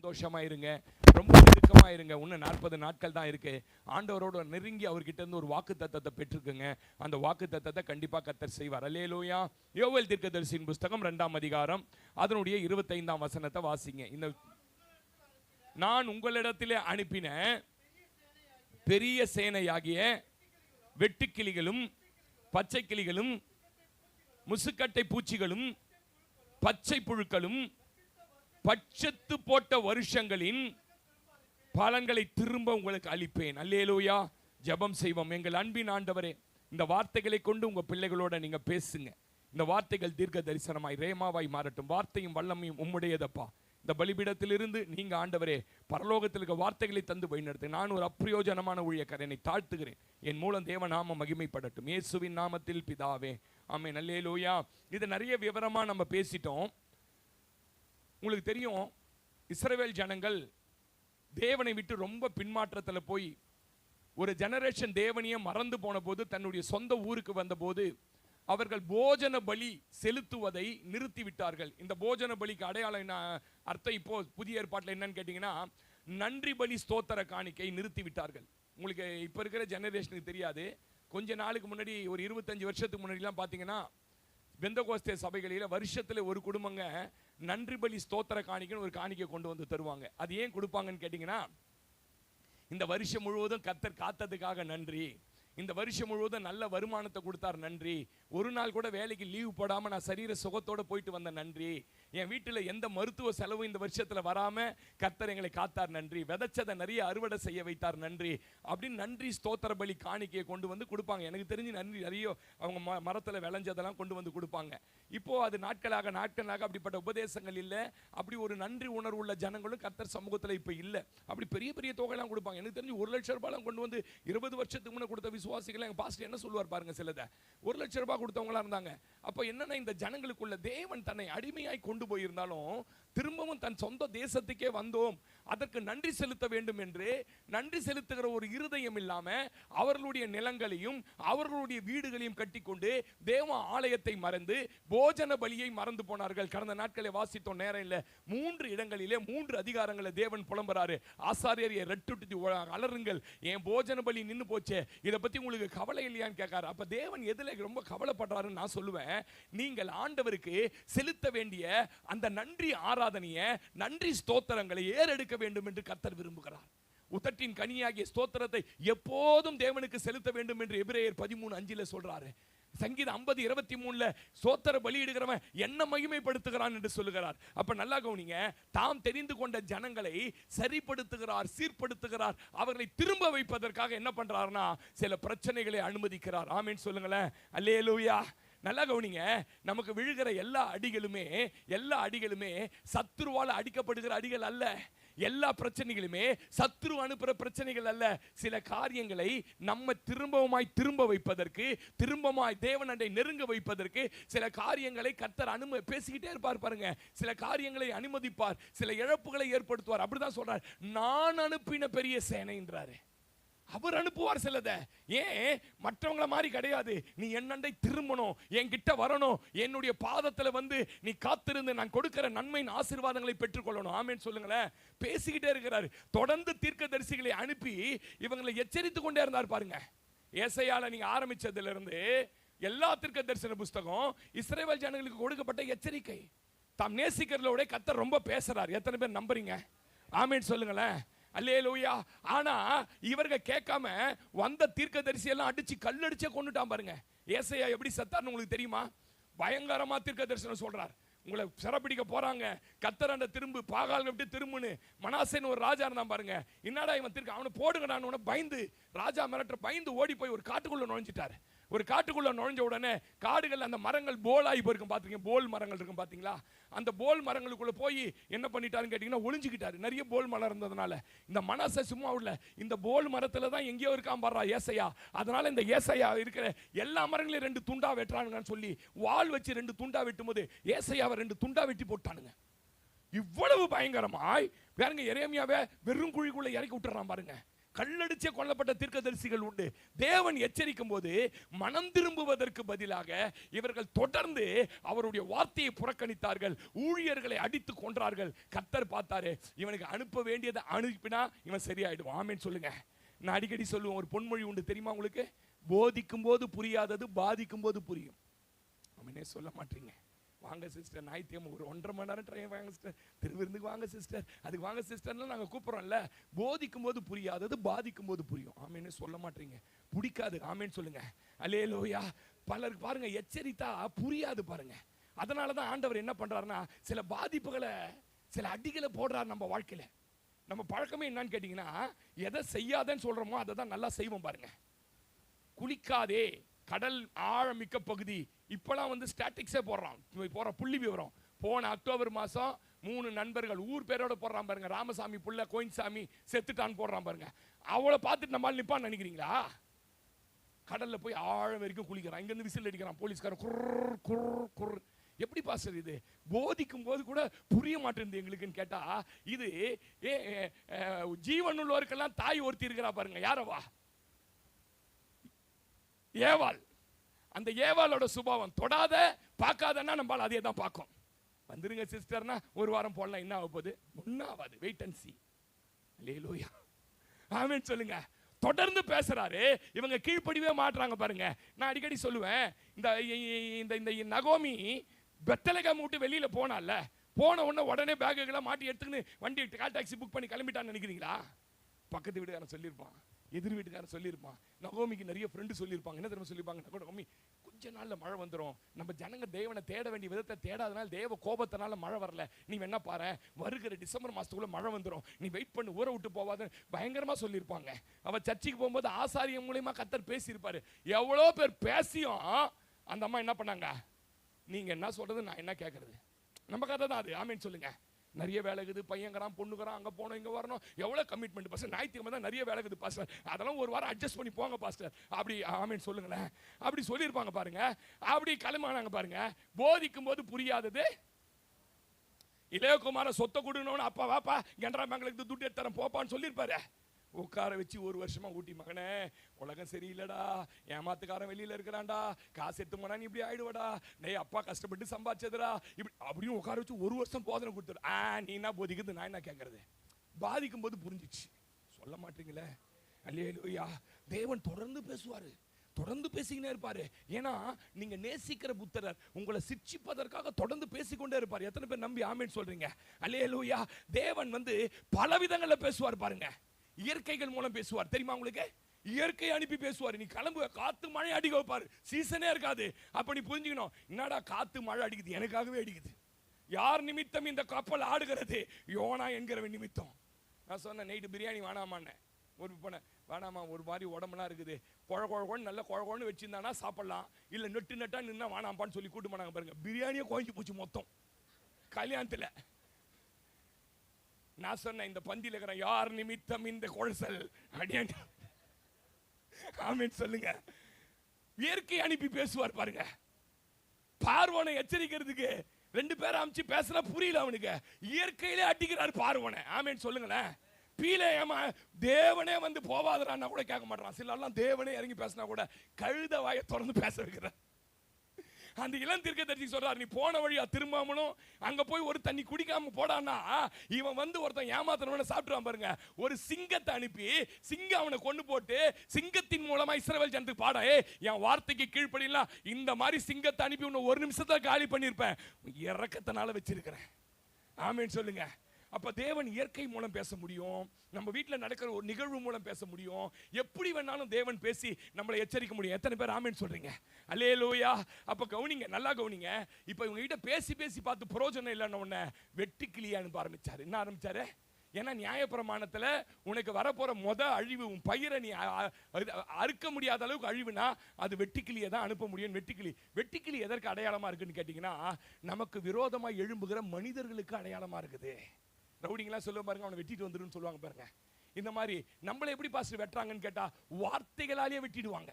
சந்தோஷமா இருங்க, ரொம்ப நெருக்கமா இருங்க. இன்னும் 40 நாட்கள் தான் இருக்கு. ஆண்டவரோட நெருங்கி அவர்கிட்ட இருந்து ஒரு வாக்கு தத்தத்தை பெற்றுக்குங்க. அந்த வாக்கு தத்தத்தை கண்டிப்பா கர்த்தர் செய்வார். அல்லேலூயா. யோவேல் தீர்க்கதரிசியின் புஸ்தகம் 2ஆம் அதிகாரம் அதனுடைய 25ஆம் வசனத்தை வாசிங்க. இந்த நான் உங்களிடத்திலே அனுப்பின பெரிய சேனையாகிய வெட்டுக்கிளிகளும் பச்சை கிளிகளும் முசுக்கட்டை பூச்சிகளும் பச்சை புழுக்களும் பட்சத்து போட்ட வருஷங்களின் பலன்களை திரும்ப உங்களுக்கு அளிப்பேன். அல்லேலூயா. ஜெபம் செய்வோம். எங்கள் அன்பின் ஆண்டவரே, இந்த வார்த்தைகளை கொண்டு உங்க பிள்ளைகளோட நீங்க பேசுங்க. இந்த வார்த்தைகள் தீர்க்க தரிசனமாய் ரேமாவாய் மாறட்டும். வார்த்தையும் வல்லமையும் உம்முடையதப்பா. இந்த பலிபீடத்திலிருந்து நீங்க ஆண்டவரே பரலோகத்தில் இருக்க வார்த்தைகளை தந்து வழிநடத்து. நான் ஒரு அப்பிரயோஜனமான ஊழியக்காரனை தாழ்த்துகிறேன். என் மூலம் தேவ நாம மகிமைப்படட்டும். இயேசுவின் நாமத்தில் பிதாவே, ஆமென். அல்லேலூயா. இது நிறைய விவரமா நம்ம பேசிட்டோம். உங்களுக்கு தெரியும், இஸ்ரவேல் ஜனங்கள் தேவனை விட்டு ரொம்ப பின்மாற்றத்தில் போய் ஒரு ஜெனரேஷன் தேவனையே மறந்து போன போது, தன்னுடைய சொந்த ஊருக்கு வந்த போது அவர்கள் போஜன பலி செலுத்துவதை நிறுத்தி விட்டார்கள். இந்த போஜன பலிக்கு அடையாளம் என்ன அர்த்தம்? இப்போ புதிய ஏற்பாட்டில் என்னன்னு கேட்டீங்கன்னா, நன்றி பலி ஸ்தோத்திர காணிக்கை நிறுத்தி விட்டார்கள். உங்களுக்கு இப்போ இருக்கிற ஜெனரேஷனுக்கு தெரியாது. கொஞ்ச நாளுக்கு முன்னாடி, ஒரு 25 வருஷத்துக்கு முன்னாடிலாம் பார்த்தீங்கன்னா, பெந்தகோஸ்தே சபைகளில் வருஷத்தில் ஒரு குடும்பங்க நன்றி பலி ஸ்தோத்திர காணிக்கைன்னு ஒரு காணிக்கை கொண்டு வந்து தருவாங்க. அது ஏன் கொடுப்பாங்கன்னு கேட்டிங்கன்னா, இந்த வருஷம் முழுவதும் கர்த்தர் காத்ததுக்காக நன்றி, இந்த வருஷம் முழுவதும் நல்ல வருமானத்தை கொடுத்தார் நன்றி, ஒரு நாள் கூட வேலைக்கு லீவ் போடாம நான் சரீர சுகத்தோட போயிட்டு வந்த நன்றி, என் வீட்டில் எந்த மருத்துவ செலவும் இந்த வருஷத்தில் வராம கர்த்தர் எங்களை காத்தார் நன்றி, விதைச்சதை நிறைய அறுவடை செய்ய வைத்தார் நன்றி அப்படின்னு நன்றி ஸ்தோத்திர பலி காணிக்கையை கொண்டு வந்து கொடுப்பாங்க. எனக்கு தெரிஞ்சு நன்றி நிறைய அவங்க மரத்தில் விளைஞ்சதெல்லாம் கொண்டு வந்து கொடுப்பாங்க. இப்போ அது நாட்களாக அப்படிப்பட்ட உபதேசங்கள் இல்லை. அப்படி ஒரு நன்றி உணர்வு உள்ள ஜனங்களும் கர்த்தர் சமூகத்தில் இப்போ இல்லை. அப்படி பெரிய பெரிய தொகையெல்லாம் கொடுப்பாங்க. எனக்கு தெரிஞ்சு 1 லட்சம் ரூபாய் கொண்டு வந்து 20 வருஷத்துக்கு முன்னே கொடுத்த விசுவாசிகள் எங்க பாஸ்டர் என்ன சொல்லுவார் பாருங்க. சிலதை 1 லட்சம் ரூபாய் கொடுத்தவங்களா இருந்தாங்க. அப்ப என்னன்னா, இந்த ஜனங்களுக்குள்ள தேவன் தன்னை அடிமையாய் கொண்டு போயிருந்தாலும் திரும்பவும் தன் சொந்த தேசத்துக்கே வந்தோம், அதற்கு நன்றி செலுத்த வேண்டும் என்று நன்றி செலுத்துகிற ஒரு இருதயம் இல்லாம அவர்களுடைய நிலங்களையும் அவர்களுடைய வீடுகளையும் கட்டிக்கொண்டு தேவ ஆலயத்தை மறந்து போஜன பலியை மறந்து போனார்கள். கடந்த நாட்களை வாசித்தோம், நேரம் இல்லை. 3 இடங்களிலே 3 அதிகாரங்களை தேவன் புலம்புறாரு. ஆசாரியரை ரெட்டுட்டி அலறுங்கள், என் போஜன பலி நின்று போச்சே, இதை பத்தி உங்களுக்கு கவலை இல்லையான்னு கேட்காரு. அப்ப தேவன் எதுல ரொம்ப கவலைப்படுறாருன்னு நான் சொல்லுவேன், நீங்கள் ஆண்டவருக்கு செலுத்த வேண்டிய அந்த நன்றி ஆராதனையை, நன்றி ஸ்தோத்திரங்களை ஏறெடுக்க வேண்டும் என்று கர்த்தர் விரும்புகிறார். உதட்டின் கனியாகிய ஸ்தோத்திரத்தை எப்போதும் தேவனுக்கு செலுத்த வேண்டும் என்று எபிரேயர் 13:5 சொல்றாரு. சங்கீதம் 50:23 ஸ்தோத்திர பலியிடுகிறவன் என்ன மகிமைப்படுத்துகிறான் என்று சொல்லுகிறார். அப்ப நல்லா கவனிங்க, தாம் தெரிந்து கொண்ட ஜனங்களை சரிப்படுத்துகிறார், சீர்படுத்துகிறார், அவர்களை திரும்ப வைப்பதற்காக என்ன பண்றாருன்னா சில பிரச்சனைகளை அனுமதிக்கிறார். ஆமென் சொல்லுங்களேன். அல்லேலூயா. நல்லா கவனிங்க, நமக்கு விழுகிற எல்லா அடிகளுமே சத்துருவால் அடிக்கப்படுகிற அடிகள் அல்ல. எல்லா பிரச்சனைகளுமே சத்துரு அனுப்புற பிரச்சனைகள் அல்ல. சில காரியங்களை நம்ம திரும்ப வைப்பதற்கு, திரும்பமாய் தேவனண்டை நெருங்க வைப்பதற்கு சில காரியங்களை கர்த்தர் பேசிக்கிட்டே இருப்பார் பாருங்க. சில காரியங்களை அனுமதிப்பார், சில இழப்புகளை ஏற்படுத்துவார். அப்படிதான் சொல்றார், நான் அனுப்பின பெரிய சேனைன்றாரு. அவர் அனுப்புவார் சிலதை. ஏன் மற்றவங்கள மாதிரி கிடையாது. நீ என்னண்டை திரும்பணும், என்கிட்ட வரணும், என்னுடைய பாதத்தில் வந்து நீ காத்திருந்து நான் கொடுக்கிற நன்மையின் ஆசீர்வாதங்களை பெற்றுக்கொள்ளணும். ஆமென் சொல்லுங்களேன். பேசிக்கிட்டே இருக்கிறார். தொடர்ந்து தீர்க்கதரிசிகளை அனுப்பி இவங்களை எச்சரித்து கொண்டே இருந்தார் பாருங்க. ஏசாயால நீங்க ஆரம்பிச்சதுல இருந்து எல்லா தீர்க்க தரிசன புஸ்தகம் இஸ்ரவேல் ஜனங்களுக்கு கொடுக்கப்பட்ட எச்சரிக்கை. தாம் நேசிக்கிறதோட கர்த்தர் ரொம்ப பேசுறார். எத்தனை பேர் நம்புறீங்க? ஆமென் சொல்லுங்களேன். அல்லேலூயா. ஆனா இவர்கள் கேட்காம வந்த தீர்க்கதரிசி எல்லாம் அடிச்சு கல்லடிச்சே கொண்டுட்டான் பாருங்க. ஏசாயா எப்படி செத்தார்னு உங்களுக்கு தெரியுமா? பயங்கரமா தீர்க்க தரிசனம் சொல்றார். உங்களை சிறப்பிடிக்க போறாங்க, கர்த்தர் அந்த திரும்பு பாகால் எப்படி திரும்புன்னு. மனாசேன்னு ஒரு ராஜா இருந்தான் பாருங்க. என்னடா இவன் திருக்க, அவனை போடுங்கடான்னு பயந்து, ராஜா மிரட்ட பயந்து ஓடி போய் ஒரு காட்டுக்குள்ள நுழைஞ்சிட்டாரு. ஒரு காட்டுக்குள்ள நுழைஞ்ச உடனே காடுகள் அந்த மரங்கள் போலாகி போயிருக்கும். பார்த்துருக்கீங்க, போல் மரங்கள் இருக்கும் பார்த்தீங்களா? அந்த போல் மரங்களுக்குள்ள போய் என்ன பண்ணிட்டாருன்னு கேட்டீங்கன்னா ஒளிஞ்சுக்கிட்டாரு. நிறைய போல் மரம் இருந்ததுனால இந்த மனசை சும்மா உள்ள இந்த போல் மரத்துல தான் எங்கேயோ இருக்கான் பாடுறா ஏசையா. அதனால இந்த ஏசையா இருக்கிற எல்லா மரங்களையும் 2 துண்டா வெட்டுறானுங்கன்னு சொல்லி வாள் வச்சு 2 துண்டா வெட்டும் போது ஏசையாவை 2 துண்டா வெட்டி போட்டானுங்க. இவ்வளவு பயங்கரமாய் பாருங்க. எரேமியாவை வெறும் குழிக்குள்ள இறக்கி விட்டுறான் பாருங்க. கல்லடிச்சே கொல்லப்பட்ட தீர்க்கதரிசிகள் உண்டு. தேவன் எச்சரிக்கும் போது மனம் திரும்புவதற்கு பதிலாக இவர்கள் தொடர்ந்து அவருடைய வார்த்தையை புறக்கணித்தார்கள். ஊழியர்களை அடித்து கொன்றார்கள். கர்த்தர் பார்த்தாரு, இவனுக்கு அனுப்ப வேண்டியதை அனுப்பினா இவன் சரியாயிடுவான். ஆமென் சொல்லுங்க. நான் அடிக்கடி சொல்லுவேன், ஒரு பொன்மொழி உண்டு தெரியுமா உங்களுக்கு? போதிக்கும் போது புரியாதது பாதிக்கும் போது புரியும். அவனே சொல்ல மாட்டீங்க. வாங்க சிஸ்டர், ஞாயிற்றுக்கிழமை ஒரு 1.5 மணி நேரம் ட்ரெயின் வாங்க சிஸ்டர், திருவிருந்துக்கு வாங்க சிஸ்டர், அதுக்கு வாங்க சிஸ்டர்லாம் நாங்கள் கூப்பிட்றோம்ல. போதிக்கும் போது புரியாதது பாதிக்கும் போது புரியும். ஆமேன்னு சொல்ல மாட்டீங்க. பிடிக்காது. ஆமேன்னு சொல்லுங்க. அல்லேலூயா. பலருக்கு பாருங்க எச்சரித்தா புரியாது பாருங்க. அதனால தான் ஆண்டவர் என்ன பண்றாருன்னா சில பாதிப்புகளை, சில அடிகளை போடுறாரு நம்ம வாழ்க்கையில. நம்ம பழக்கமே என்னன்னு கேட்டீங்கன்னா, எதை செய்யாதன்னு சொல்றோமோ அதை தான் நல்லா செய்வோம் பாருங்க. குளிக்காதே, கடல் ஆழமிக்க பகுதி, இப்பெல்லாம் வந்து ஸ்டாட்டிக்ஸே போடுறான். போற புள்ளி விவரம். போன அக்டோபர் மாசம் 3 நண்பர்கள் ஊர் பேரோட போடுறான் பாருங்க. ராமசாமி புள்ள கோயின்சாமி செத்துட்டான்னு போடுறான் பாருங்க. அவளை பார்த்துட்டு நம்மால் நிப்பான்னு நினைக்கிறீங்களா? கடல்ல போய் ஆழம் வரைக்கும் குளிக்கிறான். இங்க இருந்து விசில் அடிக்கிறான் போலீஸ்காரன். குர் குர் குர். எப்படி பாஸ்டர் இது? போதிக்கும் போது கூட புரிய மாட்டேங்குது எங்களுக்குன்னு கேட்டா, இது ஜீவன் உள்ளவருக்கெல்லாம் தாய் ஒருத்தி இருக்கிறா பாருங்க. யாரவா? ஏவாள். அந்த ஏவாளோட சுபாவம் தொடாத பார்க்காதன்னா நம்மளால அதே தான் பார்க்கும். வந்துருங்க சிஸ்டர்னா ஒரு வாரம் போடலாம், என்ன ஆக போகுது? ஒன்னும் ஆகாது. வெயிட் அண்ட் சீ. அல்லேலூயா. ஆமென் சொல்லுங்க. தொடர்ந்து பேசுறாரு, இவங்க கீழ்ப்படிவே மாட்றாங்க பாருங்க. நான் அடிக்கடி சொல்லுவேன், இந்த நகோமி பெத்தலகம் விட்டு வெளியில போனால, போன உடனே பேக்குகளை மாட்டி எடுத்துக்கின்னு வண்டி கால் டாக்ஸி புக் பண்ணி கிளம்பிட்டான்னு நினைக்கிறீங்களா? பக்கத்து வீட்டுக்காரன் சொல்லியிருப்பான், எதிர் வீட்டுக்காரன் சொல்லியிருப்பான், நகோமிக்கு நிறைய ஃப்ரெண்டு சொல்லியிருப்பாங்க. என்ன தெரியுமா சொல்லியிருப்பாங்க? நகோமி கொஞ்ச நாள்ல மழை வந்துடும், நம்ம ஜனங்க தேவனை தேட வேண்டிய விதத்தை தேடாதனால தேவ கோபத்தினால மழை வரல, நீ வேணா பாரு, வருகிற டிசம்பர் மாசத்துக்குள்ள மழை வந்துடும், நீ வெயிட் பண்ணு, ஊரை விட்டு போவாத பயங்கரமா சொல்லியிருப்பாங்க. அவ சர்ச்சைக்கு போகும்போது ஆசாரியம் மூலமா கர்த்தர் பேசியிருப்பாரு. எவ்வளோ பேர் பேசியும் அந்த அம்மா என்ன பண்ணாங்க? நீங்க என்ன சொல்றது, நான் என்ன கேட்கறது? நம்ம கதை தான் அது. ஆமேன்னு சொல்லுங்க. நிறைய வேலை இருக்குது, பையங்கிறான் பொண்ணுங்கிறான், அங்கே போகணும் இங்கே வரணும், எவ்வளோ கமிட்மெண்ட் பாஸ்டர். ஞாயிற்றுக்கிழமை தான் நிறைய வேலை இருக்குது பாஸ்டர், அதெல்லாம் ஒரு வாரம் அட்ஜஸ்ட் பண்ணி போங்க பாஸ்டர். அப்படி ஆமேன்னு சொல்லுங்களேன். அப்படி சொல்லியிருப்பாங்க பாருங்க. அப்படி கிளம்பினாங்க பாருங்க. போதிக்கும் போது புரியாதது. இளையகுமார சொத்தை கொடுக்கணும்னு அப்பா வாப்பா கெண்டரா மங்களுக்கு துட்டு எடுத்துறேன் போப்பான்னு சொல்லியிருப்பாரு. உட்கார வச்சு 1 வருஷமா ஊட்டி, மகனே உலகம் சரியில்லடா, ஏமாத்துக்காரன் வெளியில இருக்கிறான்டா, காசு எடுத்து போனா நீ இப்படி ஆயிடுவாடா, டேய் அப்பா கஷ்டப்பட்டு சம்பாதிச்சதுடா, இப்படி அப்படியும் உட்கார வச்சு 1 வருஷம் போதனை கொடுத்துரு. நீ என்ன போதிக்கிறது, நான் என்ன கேட்கறது? பாதிக்கும் போது புரிஞ்சிச்சு. சொல்ல மாட்டீங்களே. அல்லேலூயா. தேவன் தொடர்ந்து பேசுவாரு, தொடர்ந்து பேசிக்கிட்டே இருப்பாரு. ஏன்னா நீங்க நேசிக்கிற புத்தரர் உங்களை சிட்சிப்பதற்காக தொடர்ந்து பேசிக்கொண்டே இருப்பார். எத்தனை பேர் நம்பி ஆமென் சொல்றீங்க? அல்லேலூயா. தேவன் வந்து பல விதங்கள்ல பேசுவார் பாருங்க. இயற்கைகள் மூலம் பேசுவார், தெரியுமா உங்களுக்கு? இயற்கை அனுப்பி பேசுவார். நீ கிளம்பு, காத்து மழை அடிக்க வைப்பாரு, சீசனே இருக்காது. அப்ப நீ புரிஞ்சுக்கணும், என்னடா காத்து மழை அடிக்குது, எனக்காகவே அடிக்குது. யார் நிமித்தம் இந்த கப்பல் ஆடுகிறது? யோனா என்கிறவன் நிமித்தம். நான் சொன்னேன் நைட்டு பிரியாணி வேணாமான்னு. ஒரு போனேன், வேணாமா ஒரு மாதிரி உடம்புலாம் இருக்குது, குழன்னு நல்ல குழன்னு வச்சிருந்தானா சாப்பிடலாம், இல்லை நெட்டா நின்னா வேணாம்பான்னு சொல்லி கூட்டு போனாங்க பாருங்க. பிரியாணியே குழஞ்சி போச்சு மொத்தம் கல்யாணத்தில். நான் சொன்னேன், இந்த பந்தியில் இருக்கிற யார் நிமித்தம் இந்த குழசல் அடியாண்ட. ஆமென் சொல்லுங்க. இயற்கை அனுப்பி பேசுவார் பாருங்க. பார்வோனை எச்சரிக்கிறதுக்கு 2 பேரை அனுப்பிச்சு பேசுறா, புரியல அவனுக்கு. இயற்கையிலே அடிக்கிறார் பார்வோனை. ஆமென் சொல்லுங்களேன். பீலேயமா தேவனே வந்து போவாதரான்னா கூட கேட்க மாட்டான். சிலர்லாம் தேவனே இறங்கி பேசினா கூட கழுத வாயை திறந்து பேச வைக்கிறார். அந்த இளம் தீர்க்கதரிசி சொல்றாரு, நீ போன வழியா திரும்பாமணும், அங்க போய் ஒரு தண்ணி குடிக்காம போடான்னா இவன் வந்து ஒருத்தன் ஏமாத்தனவன சாப்பிட்டுவான் பாருங்க. ஒரு சிங்கத்தை அனுப்பி சிங்கம் அவனை கொண்டு போட்டு சிங்கத்தின் மூலமா இஸ்ரவேல் ஜனத்துக்கு பாட, என் வார்த்தைக்கு கீழ்ப்படியலாம், இந்த மாதிரி சிங்கத்தை அனுப்பி உன்னை 1 நிமிஷத்துல காலி பண்ணிருப்பேன், இறக்கத்தினால வச்சிருக்கிறேன். ஆமென் சொல்லுங்க. அப்ப தேவன் இயற்கை மூலம் பேச முடியும், நம்ம வீட்டில் நடக்கிற ஒரு நிகழ்வு மூலம் பேச முடியும், எப்படி வேணாலும் தேவன் பேசி நம்மளை எச்சரிக்க முடியும். எத்தனை பேர் ஆமென் சொல்றீங்க? அல்லேலூயா. அப்ப கவனிங்க, நல்லா கவனிங்க. இப்ப இவங்க கிட்ட பேசி பேசி பார்த்து பிரயோஜனம் இல்லைன்னு உடனே வெட்டுக்கிளியா அனுப்ப ஆரம்பிச்சாரு. என்ன ஆரம்பிச்சாரு? ஏன்னா நியாயப்பிரமாணத்துல உனக்கு வரப்போற அழிவு, உன் பயிரை நீ அறுக்க முடியாத அளவுக்கு அழிவுனா அது வெட்டுக்கிளியை தான் அனுப்ப முடியும். வெட்டுக்கிளி எதற்கு அடையாளமா இருக்குன்னு கேட்டீங்கன்னா, நமக்கு விரோதமா எழும்புகிற மனிதர்களுக்கு அடையாளமா இருக்குது. ரவுடிங்கெல்லாம் சொல்லுவாங்க பாருங்க, அவனை வெட்டிட்டு வந்துருன்னு சொல்லுவாங்க பாருங்க. இந்த மாதிரி நம்மளை எப்படி பாஸ்டர் வெட்டுறாங்கன்னு கேட்டா, வார்த்தைகளாலேயே வெட்டிடுவாங்க.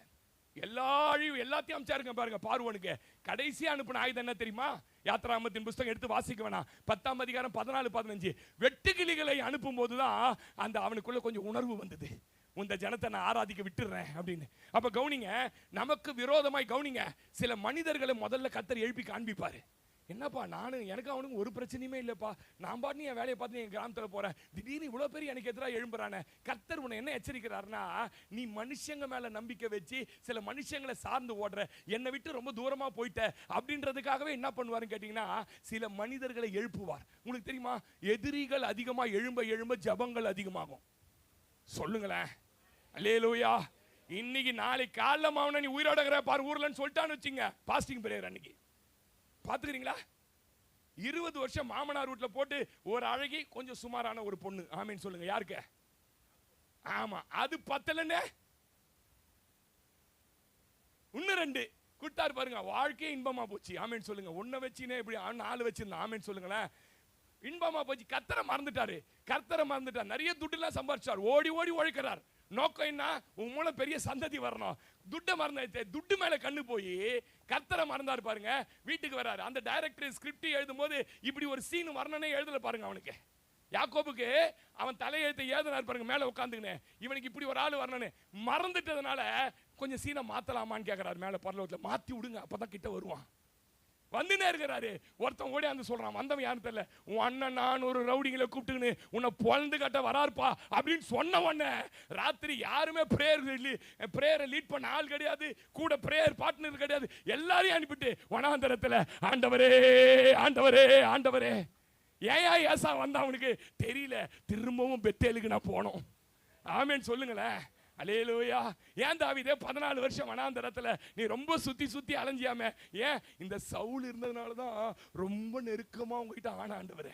எல்லா அழிவு எல்லாத்தையும் அமைச்சாருங்க பாருங்க பார்வோனுக்கு. கடைசியா அனுப்பின ஆயுதம் என்ன தெரியுமா? யாத்ராகமத்தின் புஸ்தகம் எடுத்து வாசிக்க வேணாம், 10ஆம் அதிகாரம் 14, 15. வெட்டுக்கிளிகளை அனுப்பும் போதுதான் அந்த அவனுக்குள்ள கொஞ்சம் உணர்வு வந்தது. இந்த ஜனத்தை நான் ஆராதிக்க விட்டுறேன் அப்படின்னு. அப்ப கவுனிங்க, நமக்கு விரோதமாய் கவுனிங்க, சில மனிதர்களை முதல்ல கர்த்தர் எழுப்பி காண்பிப்பாரு. என்னப்பா எனக்கு அவனுக்கு ஒரு பிரச்சனையுமே இல்லைப்பா, நான் பாட்டு என் வேலையை பார்த்து என் கிராமத்தில் போறேன், திடீர்னு இவ்வளோ பேர் எனக்கு எதிராக எழும்புறானே. கர்த்தர் உன்னை என்ன எச்சரிக்கிறாருன்னா, நீ மனுஷங்க மேல நம்பிக்கை வச்சு சில மனுஷங்களை சார்ந்து ஓடுற, என்னை விட்டு ரொம்ப தூரமா போயிட்ட அப்படின்றதுக்காகவே என்ன பண்ணுவாருன்னு கேட்டீங்கன்னா, சில மனிதர்களை எழுப்புவார். உங்களுக்கு தெரியுமா, எதிரிகள் அதிகமா எழும்ப எழும்ப ஜபங்கள் அதிகமாகும். சொல்லுங்களேன் அல்லேலூயா. இன்னைக்கு நாளைக்கு காலைல மாவன நீ உயிரோட பாரு ஊர்லன்னு சொல்லிட்டான்னு வச்சுங்க, பாஸ்டிங் பிரேயர் அன்னைக்கு பாத்துக்கிறீங்களா? 20 வருஷம் மாமனார் வீட்டுல போட்டு ஒரு அழகி கொஞ்சம் சுமாரான ஒரு பொண்ணு, ஆமீன் சொல்லுங்க. யாருக்கு? ஆமா, அது பத்தலன்னு இன்னும் 2 குட்டார் பாருங்க, வாழ்க்கையே இன்பமா போச்சு. ஆமீன் சொல்லுங்க. 1 வச்சுனே இப்படி 4 வச்சிருந்தா, ஆமீன் சொல்லுங்களேன். இன்பமா போச்சு. கர்த்தரை மறந்துட்டாரு. நிறைய துட்டு எல்லாம் சம்பாதிச்சார், ஓடி ஓடி உழைக்கிறார். நோக்கம் என்ன? உன் மூலம் பெரிய சந்ததி வரணும். துட்டு மறந்து, துட்டு மேல கண்ணு போய் கர்த்தரை மறந்தாரு பாருங்க. வீட்டுக்கு வராரு. அந்த டைரக்டர் ஸ்கிரிப்ட் எழுதும் போது இப்படி ஒரு சீன் வரணும்னே எழுதல பாருங்க. அவனுக்கு யாக்கோபுக்கு அவன் தலையெழுத்தை எழுதினார் பாருங்க, மேல உட்காந்துக்கினே. இவனுக்கு இப்படி ஒரு ஆள் வரணும்னு மறந்துட்டதுனால கொஞ்சம் சீனை மாத்தலாமான்னு கேட்கிறாரு. மேல பரலோகத்துல மாத்தி விடுங்க, அப்பதான் கிட்ட வருவான். வந்துனே இருக்கிறாரு. ஒருத்தன் ஓடி வந்து சொல்றான், வந்தவன் யாரும் தெரியல, உன் அண்ணன் நான் ஒரு ரவுடிங்களை கூப்பிட்டுன்னு உன்னை பொழந்து கட்ட வராருப்பா அப்படின்னு சொன்ன உடனே ராத்திரி யாருமே பிரேயரை லீட் பண்ண ஆள் கிடையாது, கூட பிரேயர் பார்ட்னர் கிடையாது. எல்லாரையும் அனுப்பிட்டு வனாந்தரத்துல, ஆண்டவரே ஆண்டவரே ஆண்டவரே. ஏயா ஏசா வந்தா அவனுக்கு தெரியல, திரும்பவும் பெத்தேலுக்கு நான் போனோம். ஆமேன் சொல்லுங்களேன் அல்லேலூயா. ஏன் தாவீதே 14 வருஷம் வனாந்தரத்துல நீ ரொம்ப சுத்தி சுத்தி அலைஞ்சியாமே? ஏன்? இந்த சவுல் இருந்ததுனால தான் ரொம்ப நெருக்கமா உங்ககிட்ட ஆன ஆண்டவரே.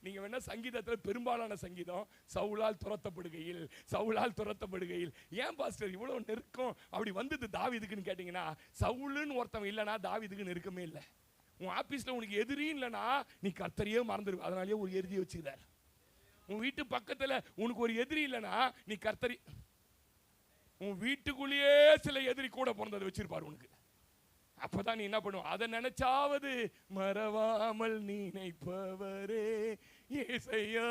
நீங்க வேணா சங்கீதத்துல பெரும்பாலான சங்கீதம் சவுலால் துரத்தப்படுகையில், சவுலால் துரத்தப்படுகையில். ஏன் பாஸ்டர் இவ்வளவு நெருக்கம் அப்படி வந்தது தாவீதுக்குன்னு கேட்டீங்கன்னா, சவுலுன்னு ஒருத்தவன் இல்லைன்னா தாவீதுக்கு நெருக்கமே இல்லை. உன் ஆபீஸ்ல உனக்கு எதிரி இல்லைன்னா நீ கர்த்தரையே மறந்துடுவ. அதனாலேயே ஒரு எதிரியை வச்சுக்கிறார். உன் வீட்டு பக்கத்துல உனக்கு ஒரு எதிரி இல்லைன்னா நீ கர்த்தரி, உன் வீட்டுக்குள்ளேயே சில எதிரி கூட பிறந்ததை வச்சிருப்பாரு உனக்கு. அப்பதான் நீ என்ன பண்ணுவ? அதை நினைச்சாவது மறவாமல் நினைப்பவரே ஏசையா.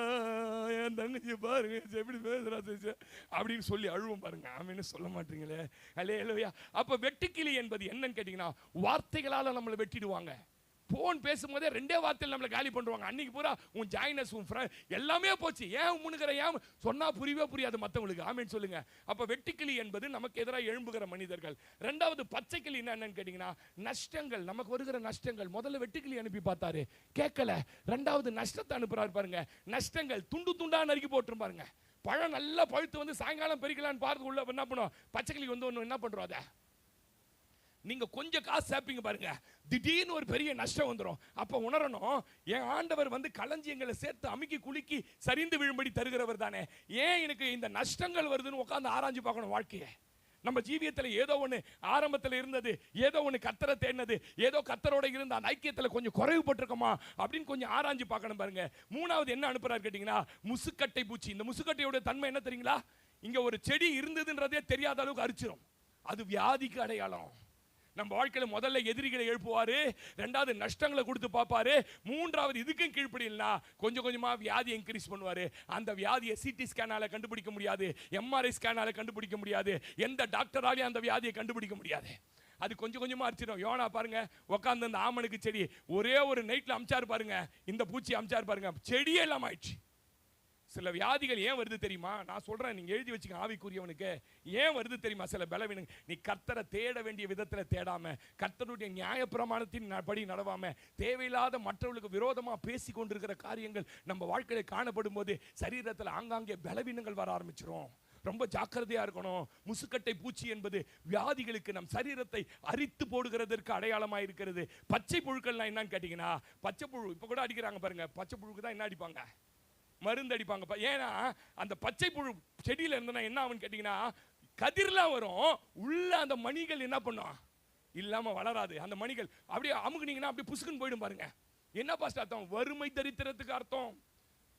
என் தங்கச்சி பாருங்க எப்படி பேசுறா அப்படின்னு சொல்லி அழுவும் பாருங்க. ஆமேன்னு சொல்ல மாட்டீங்களே. அல்லேலூயா. அப்ப வெட்டுக்கிளி என்பது என்னன்னு கேட்டீங்கன்னா, வார்த்தைகளால நம்மளை வெட்டிடுவாங்க. போன் பேசும்போதே 2 வார்த்தையில் நம்மளை காலி பண்ணுவாங்க. அன்னைக்கு பூரா உன் ஜாயினஸ், உன் ஃப்ரெண்ட் எல்லாமே போச்சு. ஏன் முன்னுகிற? ஏன் சொன்னா புரியவே புரியாது மற்றவங்களுக்கு. ஆமேன்னு சொல்லுங்க. அப்ப வெட்டுக்கிளி என்பது நமக்கு எதிராக எழும்புகிற மனிதர்கள். 2வது பச்சைக்கிளி என்னன்னு கேட்டீங்கன்னா, நஷ்டங்கள், நமக்கு வருகிற நஷ்டங்கள். முதல்ல வெட்டுக்கிளி அனுப்பி பார்த்தாரு, கேட்கல. 2வது நஷ்டத்தை அனுப்புறாரு பாருங்க. நஷ்டங்கள் துண்டு துண்டா நறுக்கி போட்டு பாருங்க. பழம் நல்லா பழுத்து வந்து சாயங்காலம் பறிக்கலான்னு பார்த்து உள்ள என்ன பண்ணும்? பச்சைக்கிளி வந்து ஒன்று என்ன பண்றோம்? அதை நீங்க கொஞ்சம் காசு சேர்ப்பீங்க பாருங்க, திடீர்னு ஒரு பெரிய நஷ்டம் வந்துடும். அப்ப உணரணும், என் ஆண்டவர் வந்து களஞ்சியங்களை சேர்த்து அமுக்கி குலுக்கி சரிந்து விழும்படி தருகிறவர் தானே. ஏன் எனக்கு இந்த நஷ்டங்கள் வருதுன்னு உட்கார்ந்து ஆராய்ஞ்சு பார்க்கணும் வாழ்க்கையை. நம்ம ஜீவியத்தில் ஏதோ ஒன்று ஆரம்பத்தில் இருந்தது, ஏதோ ஒன்று கர்த்தரை தேடினது, ஏதோ கர்த்தரோட இருந்த அந்த ஐக்கியத்தில் கொஞ்சம் குறைவுபட்டிருக்கோமா அப்படின்னு கொஞ்சம் ஆராய்ஞ்சு பார்க்கணும் பாருங்க. 3வது என்ன அனுப்புறாரு கேட்டீங்கன்னா, முசுக்கட்டை பூச்சி. இந்த முசுக்கட்டையோட தன்மை என்ன தெரியுங்களா? இங்க ஒரு செடி இருந்ததுன்றதே தெரியாத அளவுக்கு அரிச்சிரும். அது வியாதிக்கு அடையாளம். நம்ம வாழ்க்கையில முதல்ல எதிரிகளை எழுப்புவாரு, 2வது நஷ்டங்களை கொடுத்து பார்ப்பாரு, 3வது இதுக்கும் கீழ்ப்படினா கொஞ்சம் கொஞ்சமா வியாதியை இன்க்ரீஸ் பண்ணுவாரு. அந்த வியாதியை சிடி ஸ்கேனால கண்டுபிடிக்க முடியாது, எம்ஆர்ஐ ஸ்கேனால கண்டுபிடிக்க முடியாது, எந்த டாக்டராலையும் அந்த வியாதியை கண்டுபிடிக்க முடியாது. அது கொஞ்சம் கொஞ்சமா அரிச்சிடும். யோனா பாருங்க, உட்கார்ந்து அந்த ஆமனுக்கு செடி ஒரே ஒரு நைட்ல அமிச்சாரு பாருங்க, இந்த பூச்சி அமிச்சாரு பாருங்க, செடியே எல்லாம் ஆயிடுச்சு. சில வியாதிகள் ஏன் வருது தெரியுமா? நான் சொல்றேன், நீங்க எழுதி வச்சுக்க. ஆவிக்குரியவனுக்கு ஏன் வருது தெரியுமா? சில பலவீனம். நீ கர்த்தரை தேட வேண்டிய விதத்தில் தேடாம, கர்த்தருடைய நியாயப்பிரமாணத்தின் படி நடவாம, தேவையில்லாத மற்றவர்களுக்கு விரோதமா பேசி கொண்டிருக்கிற காரியங்கள் நம்ம வாழ்க்கையில காணப்படும் போது சரீரத்தில் ஆங்காங்கே பலவீனங்கள் வர ஆரம்பிச்சிரும். ரொம்ப ஜாக்கிரதையா இருக்கணும். முசுக்கட்டை பூச்சி என்பது வியாதிகளுக்கு நம் சரீரத்தை அரித்து போடுகிறதற்கு அடையாளமா இருக்கிறது. பச்சை புழுக்கள்னா என்னன்னு கேட்டீங்கன்னா, பச்சை புழு இப்ப கூட அடிக்கிறாங்க பாருங்க. பச்சை புழுக்கு தான் என்ன அடிப்பாங்க? மருந்து அடிப்பாங்க. ஏன்னா அந்த பச்சை புழு செடியில இருந்தா என்ன ஆகும்னு கேட்டீங்கன்னா, கதிர்லாம் வரும், உள்ள அந்த மணிகள் என்ன பண்ணும்? இல்லாம வளராது. அந்த மணிகள் அப்படியே அமுக்குனீங்கன்னா அப்படியே புசுக்குன்னு போயிடும் பாருங்க. என்ன பாஸ்டர் அர்த்தம்? வறுமை தரித்திரத்துக்கு அர்த்தம்.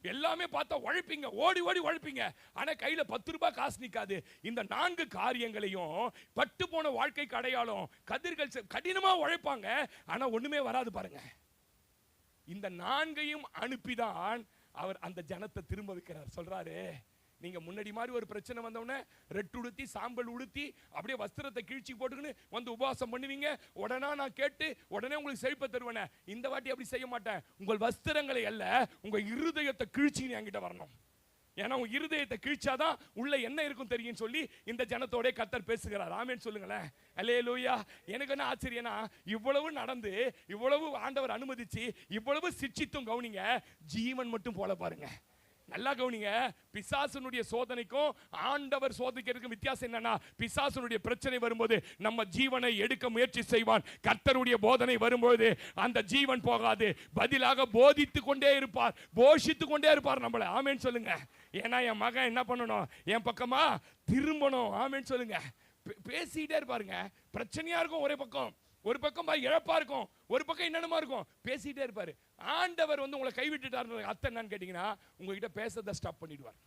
எல்லாமே பார்த்தா உழைப்பீங்க, ஓடி ஓடி உழைப்பீங்க, ஆனா கையில 10 ரூபாய் காசு நிக்காது. இந்த 4 காரியங்களையும் பட்டு போன வாழ்க்கைக்கு அடையாளம். கதிர்கள் கடினமா உழைப்பாங்க, ஆனா ஒண்ணுமே வராது பாருங்க. இந்த 4ஐயும் அனுப்பிதான் அவர் அந்த ஜனத்தை திரும்ப வைக்கிறார். சொல்றாரு, நீங்க முன்னாடி மாதிரி ஒரு பிரச்சனை வந்தவொடனே ரெட்டு உடுத்தி சாம்பல் உடுத்தி அப்படியே வஸ்திரத்தை கிழிச்சி போட்டுக்கின்னு வந்து உபவாசம் பண்ணுவீங்க. உடனே நான் கேட்டு உடனே உங்களுக்கு செழிப்பை தருவேன். இந்த வாட்டி அப்படி செய்ய மாட்டேன். உங்கள் வஸ்திரங்களை அல்ல, உங்க இருதயத்தை கிழிச்சி என்கிட்ட வரணும். ஏன்னா உங்க இருதயத்தை கிழிச்சாதான் உள்ள என்ன இருக்கும் தெரியும் சொல்லி இந்த ஜனத்தோட கர்த்தர் பேசுகிறார். ஆமென் சொல்லுங்களேன். அல்லேலூயா. எனக்கு என்ன ஆச்சரியனா, இவ்வளவு நடந்து இவ்வளவு ஆண்டவர் அனுமதிச்சு இவ்வளவு சிட்சித்தும் கவனிங்க, ஜீவன் மட்டும் போல பாருங்க. நல்லா கவனிங்க, பிசாசனுடைய சோதனைக்கும் ஆண்டவர் சோதிக்கிறதுக்கும் வித்தியாசம் என்னன்னா, பிசாசனுடைய பிரச்சனை வரும்போது நம்ம ஜீவனை எடுக்க முயற்சி செய்வான். கர்த்தருடைய போதனை வரும்போது அந்த ஜீவன் போகாது, பதிலாக போதித்து கொண்டே இருப்பார், போஷித்து கொண்டே இருப்பார் நம்மளை. ஆமென் சொல்லுங்க. ஏன்னா என் மகன் என்ன பண்ணணும், என் பக்கமா திரும்பணும். ஆமென் சொல்லுங்க. பேசிட்டே இருப்பாருங்க. பிரச்சனையா இருக்கும் ஒரே பக்கம், ஒரு பக்கம் இழப்பா இருக்கும், ஒரு பக்கம் என்னென்னமா இருக்கும், பேசிட்டே இருப்பாரு. ஆண்டவர் வந்து உங்களை கைவிட்டுட்டார் அர்த்தம் என்னன்னு கேட்டீங்கன்னா, உங்ககிட்ட பேசுறதை ஸ்டாப் பண்ணிடுவார்.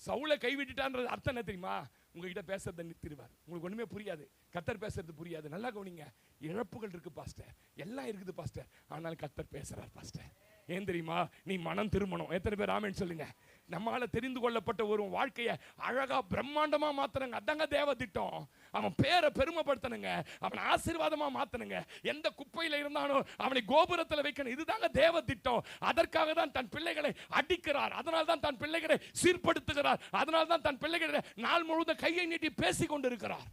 சவுலை கைவிட்டுட்டான்றது அர்த்தம் என்ன தெரியுமா, உங்ககிட்ட பேசுறதை நிறுத்திடுவார். உங்களுக்கு ஒண்ணுமே புரியாது, கர்த்தர் பேசுறது புரியாது. நல்லா கவனிங்க, இழப்புகள் இருக்கு பாஸ்டர், எல்லாம் இருக்குது பாஸ்டர், ஆனால் கர்த்தர் பேசுறார் பாஸ்டர். ஏன் தெரியுமா, நீ மனம் திரும்பணும். எத்தனை பேர் ஆமென் சொல்லுங்க. நம்மால தெரிந்து கொள்ளப்பட்ட ஒரு வாழ்க்கையை அழகா பிரம்மாண்டமா மாத்தணுங்க, அதாங்க தேவ திட்டம். அவன் பேரை பெருமைப்படுத்தணுங்க, அவன் ஆசீர்வாதமா மாத்தணுங்க. எந்த குப்பையில இருந்தானோ அவனை கோபுரத்தில் வைக்கணும், இதுதாங்க தேவ திட்டம். அதற்காக தான் தன் பிள்ளைகளை அடிக்கிறார், அதனால தான் தன் பிள்ளைகளை சீர்படுத்துகிறார், அதனால தான் தன் பிள்ளைகளை நாள் முழுவதும் கையை நீட்டி பேசிக் கொண்டிருக்கிறார்.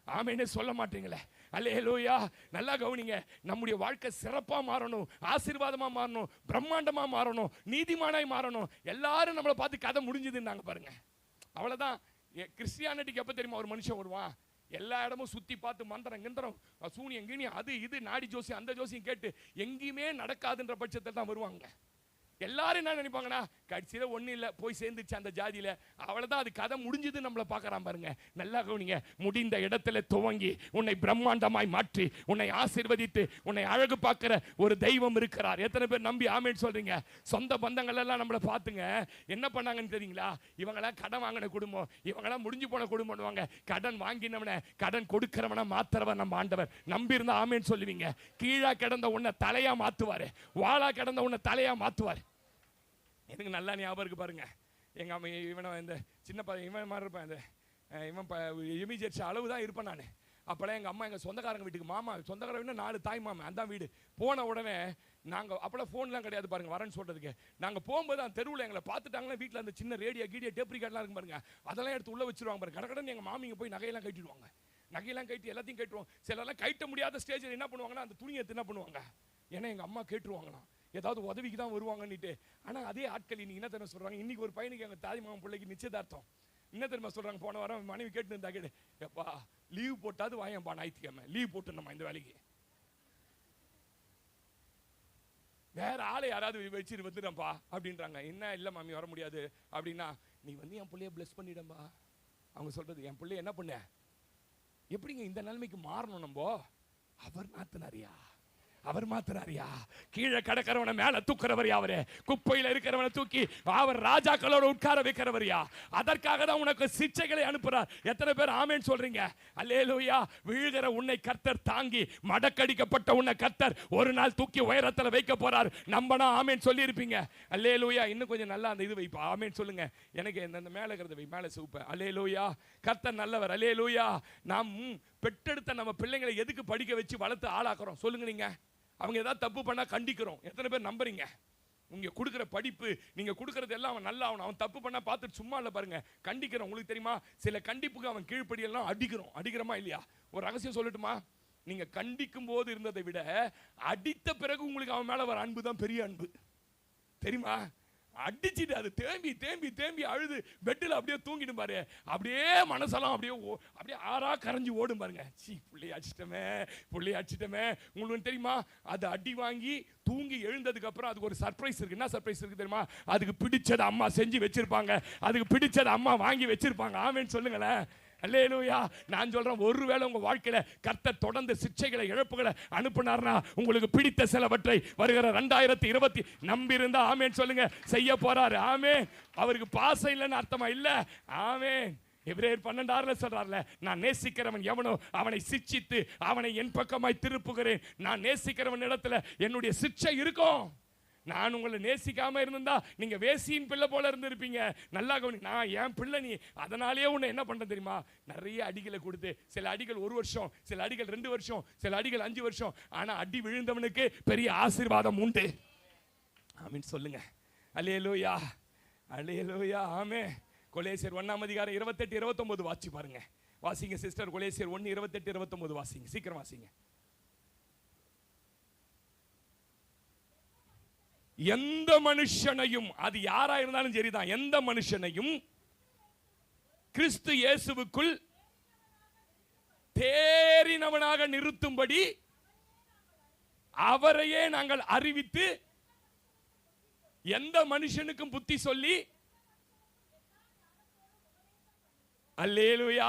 ஆமென்னு சொல்ல மாட்டீங்களே. அல்லேலூயா. நல்லா கவனிங்க, நம்முடைய வாழ்க்கை சிறப்பா மாறணும், ஆசீர்வாதமா மாறணும், பிரம்மாண்டமா மாறணும், நீதிமானாய் மாறணும். எல்லாரும் நம்மளை பார்த்து கதை முடிஞ்சதுன்னாங்க பாருங்க. அவ்வளவுதான். கிறிஸ்டியானிட்டிக்கு எப்ப தெரியுமா ஒரு மனுஷன் வருவான், எல்லா இடமும் சுத்தி பார்த்து மந்திரம் கிந்திரம் சூனியம் கீனியம் அது இது நாடி ஜோசியம் அந்த ஜோசியம் கேட்டு எங்கேயுமே நடக்காதுன்ற பட்சத்தில் தான் வருவாங்க. எல்லாரும் என்ன நினைப்பாங்கன்னா, கடைசியில ஒண்ணு இல்ல, போய் சேர்ந்துச்சு அந்த ஜாதியில, அவ்வளவுதான், அது கதை முடிஞ்சது. நம்மளை பார்க்கறான் பாருங்க. நல்லா கவனிங்க, முடிந்த இடத்துல துவங்கி உன்னை பிரம்மாண்டமாய் மாற்றி உன்னை ஆசீர்வதித்து உன்னை அழகு பார்க்கிற ஒரு தெய்வம் இருக்கிறார். எத்தனை பேர் நம்பி ஆமென் சொல்றீங்க? சொந்த பந்தங்கள் எல்லாம் நம்மளை பார்த்துங்க என்ன பண்ணாங்கன்னு தெரியுங்களா, இவங்களாம் கடன் வாங்கின குடும்பம், இவங்களாம் முடிஞ்சு போன குடும்பம். கடன் வாங்கினவனை கடன் கொடுக்கிறவனை மாத்துறவன் நம்ம ஆண்டவர். நம்பி இருந்தா ஆமென் சொல்லுவீங்க. கீழா கிடந்த உன்னை தலையா மாத்துவாரு, வாளா கிடந்த உன்னை தலையா மாத்துவாரு. எனக்கு நல்லா ஞாபகம் இருக்கு பாருங்க. எங்க அம்மா இவனை இந்த சின்ன இவன் மாதிரி இருப்பேன், இந்த இவன் இமீடியட் அளவு தான் இருப்பேன் நான். அப்போல்லாம் எங்கள் அம்மா எங்கள் சொந்தக்காரங்க வீட்டுக்கு, மாமா சொந்தக்காரங்க 4 தாய் மாமா, அந்த வீடு போன உடனே நாங்கள் அப்போல்லாம் ஃபோன்லாம் கிடையாது பாருங்க, வரேன்னு சொல்கிறதுக்கு. நாங்கள் போகும்போது அந்த தெருவில் எங்களை பார்த்துட்டாங்கன்னா வீட்டில் அந்த சின்ன ரேடியோ கீடியோ டேப் ரிகார்ட்லாம் இருக்கும் பாருங்க, அதெல்லாம் எடுத்து உள்ளே வச்சுருவாங்க பாருங்க. கடற்கடன் எங்கள் மாமிங்க போய் நகையெல்லாம் கட்டிடுவாங்க, நகையெல்லாம் கட்டி எல்லாத்தையும் கட்டுவோம். சிலரெல்லாம் கட்ட முடியாத ஸ்டேஜில் என்ன பண்ணுவாங்கன்னா, அந்த துணியை எடுத்து என்ன பண்ணுவாங்க, ஏன்னா எங்கள் அம்மா கேட்டுருவாங்களாம், ஏதாவது உதவிக்கு தான் வருவாங்கன்னுட்டு. ஆனால் அதே ஆட்கள் இன்னைக்கு என்ன தெரியுமா சொல்கிறாங்க, இன்னைக்கு ஒரு பையனுக்கு எங்கள் தாய் மாமன் பிள்ளைக்கு நிச்சயதார்த்தம். என்ன தெரியுமா சொல்கிறாங்க, போன வாரம் மனைவி கேட்டு இருந்தா, கேட்டு எப்பா லீவ் போட்டாது வாயம்பா, ஞாயிற்றுக்கிழமை லீவ் போட்டு நம்ம இந்த வேலைக்கு வேற ஆளை யாராவது வச்சு வந்துடும்பா அப்படின்றாங்க. என்ன இல்லை மாமி வர முடியாது அப்படின்னா, நீ வந்து என் பிள்ளைய பிளஸ் பண்ணிடம்பா. அவங்க சொல்றது, என் பிள்ளைய என்ன பண்ண, எப்படிங்க இந்த நிலைமைக்கு மாறணும் நம்ம, அவர் மாத்தினாரியா, அவர் மாத்தினாரியா, கீழே கடக்கிறவனை மேல தூக்குறவரியா, அவரு குப்பையில இருக்கிறவனை தூக்கி அவர் ராஜாக்களோட உட்கார வைக்கிறவரியா, அதற்காக தான் உனக்கு சிச்சைகளை அனுப்புறார். எத்தனை பேர் ஆமென் சொல்றீங்க? அல்லேலூயா. விழுகிற உன்னை கர்த்தர் தாங்கி, மடக்கடிக்கப்பட்ட உன்னை கர்த்தர் ஒரு நாள் தூக்கி உயரத்துல வைக்க போறார். நம்பனா ஆமென் சொல்லி இருப்பீங்க. அல்லேலூயா. இன்னும் கொஞ்சம் நல்லா அந்த இது வைப்பா, ஆமென் சொல்லுங்க. எனக்கு இந்த மேல இருக்கிறத வை, மேல சூப்ப. அல்லேலூயா. கர்த்தர் நல்லவர். அல்லேலூயா. நாம் பெற்றெடுத்த நம்ம பிள்ளைங்களை எதுக்கு படிக்க வச்சு வளர்த்து ஆளாக்குறோம் சொல்லுங்க? நீங்க அவங்க ஏதாவது தப்பு பண்ணா கண்டிக்கிறோம். எத்தனை பேர் நம்புறீங்க? நீங்க கொடுக்குற படிப்பு, நீங்க கொடுக்கறது எல்லாம் அவன் நல்லா ஆகணும். அவன் தப்பு பண்ணா பார்த்துட்டு சும்மா இல்லை பாருங்க, கண்டிக்கிறோம். உங்களுக்கு தெரியுமா, சில கண்டிப்புக்கு அவன் கீழ்ப்படியெல்லாம் அடிக்கிறோமா இல்லையா? ஒரு ரகசியம் சொல்லட்டுமா, நீங்க கண்டிக்கும் போது இருந்ததை விட அடித்த பிறகு உங்களுக்கு அவன் மேல வர அன்பு தான் பெரிய அன்பு. தெரியுமா? அடிச்சுட்டு அது தேம்பி தேம்பி தேம்பி அழுது பெட்டில் அப்படியே தூங்கிடும் பாரு, அப்படியே மனசெல்லாம் அப்படியே ஆறா கரைஞ்சி ஓடும் பாருங்க. புள்ளைய அடிச்சிட்டமே. உங்களுக்கு தெரியுமா, அது அடி வாங்கி தூங்கி எழுந்ததுக்கு அப்புறம் அதுக்கு ஒரு சர்ப்ரைஸ் இருக்கு. என்ன சர்ப்ரைஸ் இருக்கு தெரியுமா? அதுக்கு பிடிச்சதை அம்மா செஞ்சு வச்சிருப்பாங்க, அதுக்கு பிடிச்சதை அம்மா வாங்கி வச்சிருப்பாங்க. ஆமென் சொல்லுங்களேன். அல்லேலூயா. நான் சொல்றேன், ஒருவேளை உங்க வாழ்க்கையில கர்த்தர் தொடர்ந்து சிச்சைகளை இழப்புகளை அனுப்புனார்னா, உங்களுக்கு பிடித்த சிலவற்றை வருகிற 2020 நம்பி இருந்தா ஆமென் சொல்லுங்க, செய்ய போறாரு. ஆமென். அவருக்கு பாசம் இல்லைன்னு அர்த்தமா இல்ல. ஆமென். எபிரேயர் 12:6 சொல்றார்ல, நான் நேசிக்கிறவன் எவனோ அவனை சிட்சித்து அவனை என் பக்கமாய் திருப்புகிறேன். நான் நேசிக்கிறவன் இடத்துல என்னுடைய சிட்சை இருக்கும். நான் உங்களை நேசிக்காம இருந்தா நீங்க வேசியின் பிள்ளை போல இருந்திருப்பீங்க. நல்லா கவனி, நான் என் பிள்ளை நீ, அதனாலேயே உன்னை என்ன பண்றேன் தெரியுமா, நிறைய அடிகளை கொடுத்து, சில அடிகள் 1 வருஷம், சில அடிகள் 2 வருஷம், சில அடிகள் 5 வருஷம், ஆனா அடி விழுந்தவனுக்கு பெரிய ஆசீர்வாதம் உண்டு. ஆமீன் சொல்லுங்க. அல்லேலூயா, அல்லேலூயா, ஆமென். கொலேசியர் 1 அதிகாரம் 28 29 வாசி பாருங்க. வாசிங்க சிஸ்டர், கொலேசியர் 1 28 29 வாசிங்க, சீக்கிரம் வாசிங்க. எந்த மனுஷனையும், அது யாரா இருந்தாலும் சரிதான், எந்த மனுஷனையும் கிறிஸ்து இயேசுவுக்குள் தேறினவனாக நிறுத்தும்படி அவரையே நாங்கள் அறிவித்து, எந்த மனுஷனுக்கும் புத்தி சொல்லி, அல்லேலூயா,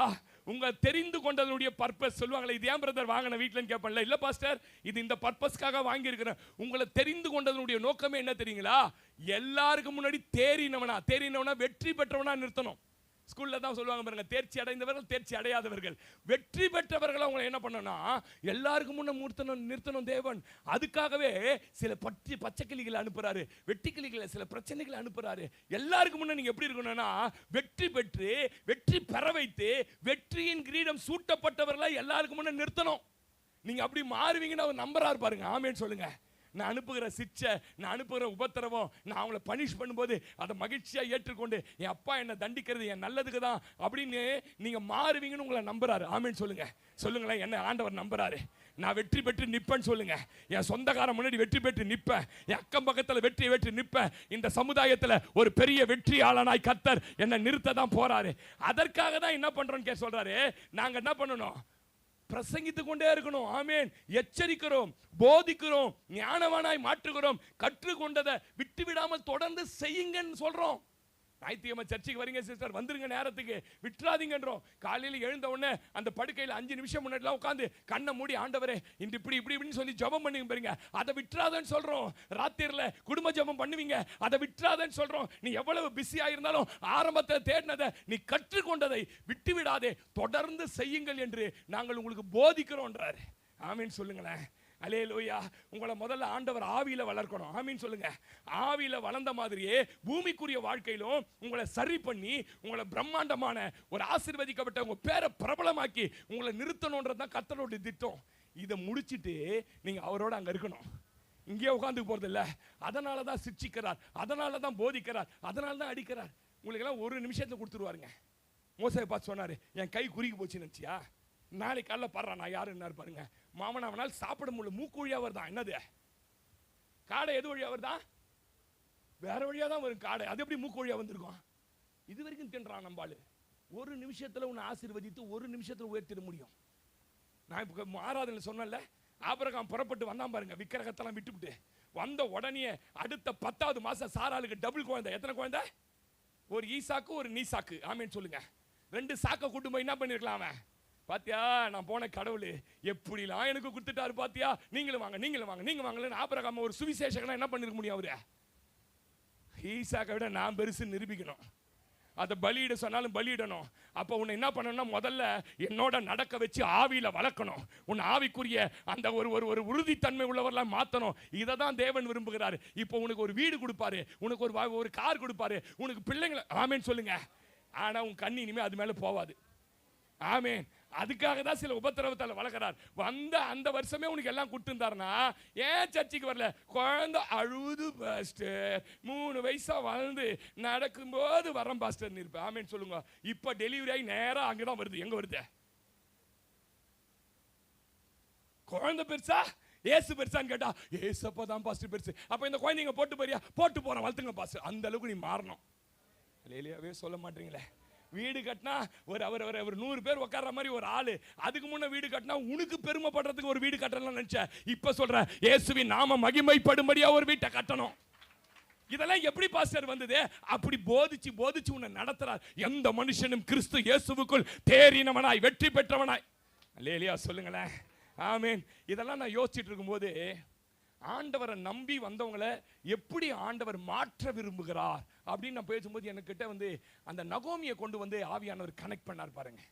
உங்க தெரிந்து கொண்டதனுடைய பர்பஸ் சொல்லுவாங்களே, இது ஏன் பிரதர் வாங்கின வீட்டில் கேட்பேன்ல, இல்ல பாஸ்டர் இது இந்த பர்பஸ்க்காக வாங்கி இருக்கிறேன். உங்களை தெரிந்து கொண்டதனுடைய நோக்கமே என்ன தெரியுங்களா, எல்லாருக்கும் முன்னாடி தேறினவனா வெற்றி பெற்றவனா நிறுத்தணும். ஸ்கூல்ல தான் சொல்லுவாங்க பாருங்க, தேர்ச்சி அடைந்தவர்கள் தேர்ச்சி அடையாதவர்கள். வெற்றி பெற்றவர்கள் அவங்களை என்ன பண்ணணும்னா எல்லாருக்கும் முன்ன நிறுத்தணும் தேவன். அதுக்காகவே சில பச்சைக்கிளிகளை அனுப்புறாரு, வெட்டிக்கிளிகளை, சில பிரச்சனைகளை அனுப்புறாரு. எல்லாருக்கும் முன்ன நீங்க எப்படி இருக்கணும்னா வெற்றி பெற்று, வெற்றி பெற வைத்து, வெற்றியின் கிரீடம் சூட்டப்பட்டவர்களை எல்லாருக்கும் முன்ன நிறுத்தணும். நீங்க அப்படி மாறுவீங்கன்னு அவர் நம்புறாரு பாருங்க. ஆமேன்னு சொல்லுங்க. நான் அனுப்புகிற சிக்ஷை, நான் அனுப்புகிற உபத்திரவம், நான் அவங்கள பனிஷ் பண்ணும்போது அதை மகிழ்ச்சியாக ஏற்றுக்கொண்டு, என் அப்பா என்னை தண்டிக்கிறது என் நல்லதுக்கு தான் அப்படின்னு நீங்க மாறுவீங்கன்னு உங்களை நம்புறாரு. ஆமேன்னு சொல்லுங்க. சொல்லுங்களேன், என்ன ஆண்டவர் நம்புறாரு. நான் வெற்றி பெற்று நிப்பேன்னு சொல்லுங்க. என் சொந்தக்காரன் முன்னாடி வெற்றி பெற்று நிப்பேன், என் அக்கம் பக்கத்தில் வெற்றி பெற்று நிப்பேன். இந்த சமுதாயத்தில் ஒரு பெரிய வெற்றியாளனாய் கர்த்தர் என்னை நிறுத்த தான் போறாரு. அதற்காக தான் என்ன பண்றோம்னு சொல்றாரு. நாங்க என்ன பண்ணணும், பிரசங்கித்துக் கொண்டே இருக்கணும். ஆமென். எச்சரிக்கிறோம், போதிக்கிறோம், ஞானவானாய் மாற்றுகிறோம். கற்றுக்கொண்டதை விட்டு விடாமல் தொடர்ந்து செய்யுங்கன்னு சொல்றோம். ஞாயிற்றுக்கிழமை சர்ச்சைக்கு வரீங்க சிஸ்டர், வந்துருங்க நேரத்துக்கு, விட்டுறாதீங்கன்றோம். காலையில் எழுந்த உடனே அந்த படுக்கையில் 5 நிமிஷம் முன்னாடிலாம் உட்காந்து கண்ணை மூடி, ஆண்டவரே இந்த இப்படி இப்படி இப்படின்னு சொல்லி ஜெபம் பண்ணுங்க பாருங்க, அதை விட்டுறாதன்னு சொல்றோம். ராத்திரில குடும்ப ஜெபம் பண்ணுவீங்க, அதை விட்டுறாதன்னு சொல்றோம். நீ எவ்வளவு பிஸியா இருந்தாலும் ஆரம்பத்தில் தேடினதை, நீ கற்றுக்கொண்டதை விட்டு விடாதே, தொடர்ந்து செய்யுங்கள் என்று நாங்கள் உங்களுக்கு போதிக்கிறோம்ன்றாரு. ஆமீன் சொல்லுங்களேன். அல்லேலூயா. உங்களை முதல்ல ஆண்டவர் ஆவியில வளர்க்கணும். ஆமீன் சொல்லுங்க. ஆவியில வளர்ந்த மாதிரியே பூமிக்குரிய வாழ்க்கையிலும் உங்களை சரி பண்ணி, உங்களை பிரம்மாண்டமான ஒரு ஆசீர்வதிக்கப்பட்ட உங்க பேரை பிரபலமாக்கி உங்களை நிறுத்தணும்ன்றது தான் கர்த்தருடைய திட்டம். இதை முடிச்சிட்டு நீங்க அவரோட அங்க இருக்கணும். இங்கே உட்காந்து போறது இல்ல. அதனால தான் சிக்ஷிக்கிறார், அதனால தான் போதிக்கிறார், அதனால தான் அடிக்கிறார். உங்களுக்கு எல்லாம் 1 நிமிஷத்தை கொடுத்துருவாருங்க. மோசேயை பார்த்து சொன்னாரு, என் கை குறுகி போச்சு நினைச்சியா, நாளைக்கு காலைல பாடுறான் நான் யாருன்னு பாருங்க. மாமனாவனால் சாப்பிட முடியல, மூக்கு வழியா வருதான். என்னது காடை எது வழியா வருதான், வேற வழியா தான் வரும் காடை. அது எப்படி மூக்கு வழியா வந்திருக்கும்? இது வரைக்கும் தின்றான் நம்பாளு. 1 நிமிஷத்துல உன்னை ஆசீர்வதித்து 1 நிமிஷத்துல உயர்த்திட முடியும். நான் இப்போ ஆராதனை சொன்னேன்ல, ஆபிரகாம் புறப்பட்டு வந்தான் பாருங்க, விக்கிரகத்தெல்லாம் விட்டுவிட்டு வந்த உடனே அடுத்த 10வது மாசம் சாராளுக்கு டபுள் குழந்தை. எத்தனை குழந்தை? ஒரு ஈசாக்கு, ஒரு நீசாக்கு. ஆமேன்னு சொல்லுங்க. 2 சாக்கை கூட்டு போய் என்ன பண்ணிருக்கலாம் அவன்? பாத்தியா, நான் போன கடவுள் எப்படிலாம் எனக்கு கொடுத்துட்டாரு பாத்தியா, நீங்களும் வாங்க, நீங்களும் வாங்க, நீங்க வாங்கலன்னு ஆபிரகாம் ஒரு சுவிசேஷகனா என்ன பண்ணிருக்க முடியும்? அவரு ஈசாக்கை விட நான் பெருசு நிரூபிக்கணும். அதை பலியிட சொன்னாலும் பலியிடணும். அப்போ உன்னை என்ன பண்ணணும்னா முதல்ல என்னோட நடக்க வச்சு ஆவியில வளர்க்கணும். உன் ஆவிக்குரிய அந்த ஒரு உறுதித்தன்மை உள்ளவரெல்லாம் மாற்றணும். இதை தான் தேவன் விரும்புகிறாரு. இப்போ உனக்கு ஒரு வீடு கொடுப்பாரு, உனக்கு ஒரு கார் கொடுப்பாரு, உனக்கு பிள்ளைங்களை. ஆமேன்னு சொல்லுங்க. ஆனா உன் கண்ணி இனிமே அது மேல போவாது. ஆமேன். அதுக்காக தான் சில உபத்திரவத்தால் வளர்க்கிறார். வந்த அந்த வருஷமே உனக்கு எல்லாம் கொடுத்துருந்தாருன்னா ஏன் சர்ச்சைக்கு வரல? குழந்தை அழுது பாஸ்டர், 3 வயசா வளர்ந்து நடக்கும்போது வரம் பாஸ்டர் இருப்பேன். ஆமேன்னு சொல்லுங்க. இப்ப டெலிவரி ஆகி நேரா அங்கதான் வருது. எங்க வருது? குழந்தை பெருசா ஏசு பெருசான்னு கேட்டா ஏசப்பா தான் பாஸ்டர் பெருசு. அப்ப இந்த குழந்தைங்க போட்டு போறியா? போட்டு போறேன், வளர்த்துங்க பாஸ்டர். அந்த அளவுக்கு நீ மாறணும். இல்லையாவே சொல்ல மாட்டீங்களே. வீடு கட்டினா ஒரு 100 பேர் உட்கார்ற மாதிரி ஒரு ஆளு. அதுக்கு முன்ன வீடு கட்டினா உனக்கு பெருமைப்படுறதுக்கு ஒரு வீடு கட்டலாம் நினைச்ச. இப்ப சொல்ற இயேசுவின் நாம மகிமைப்படும்படியா ஒரு வீட்டை கட்டணும். இதெல்லாம் எப்படி பாஸ்டர் வந்தது? அப்படி போதிச்சு உன்னை நடத்துறார். எந்த மனுஷனும் கிறிஸ்து இயேசுவுக்குள் தேறினவனாய் வெற்றி பெற்றவனாய். அல்லேலூயா சொல்லுங்களேன். ஆமீன். இதெல்லாம் நான் யோசிச்சுட்டு இருக்கும்போது ஆண்டவரை நம்பி வந்தவங்களை எப்படி ஆண்டவர் மாற்ற விரும்புகிறார் அப்படின்னு நான் பேசும்போது என்கிட்ட அந்த நகோமியை கொண்டு ஆவியானவர் கனெக்ட் பண்ணார் பாருங்க.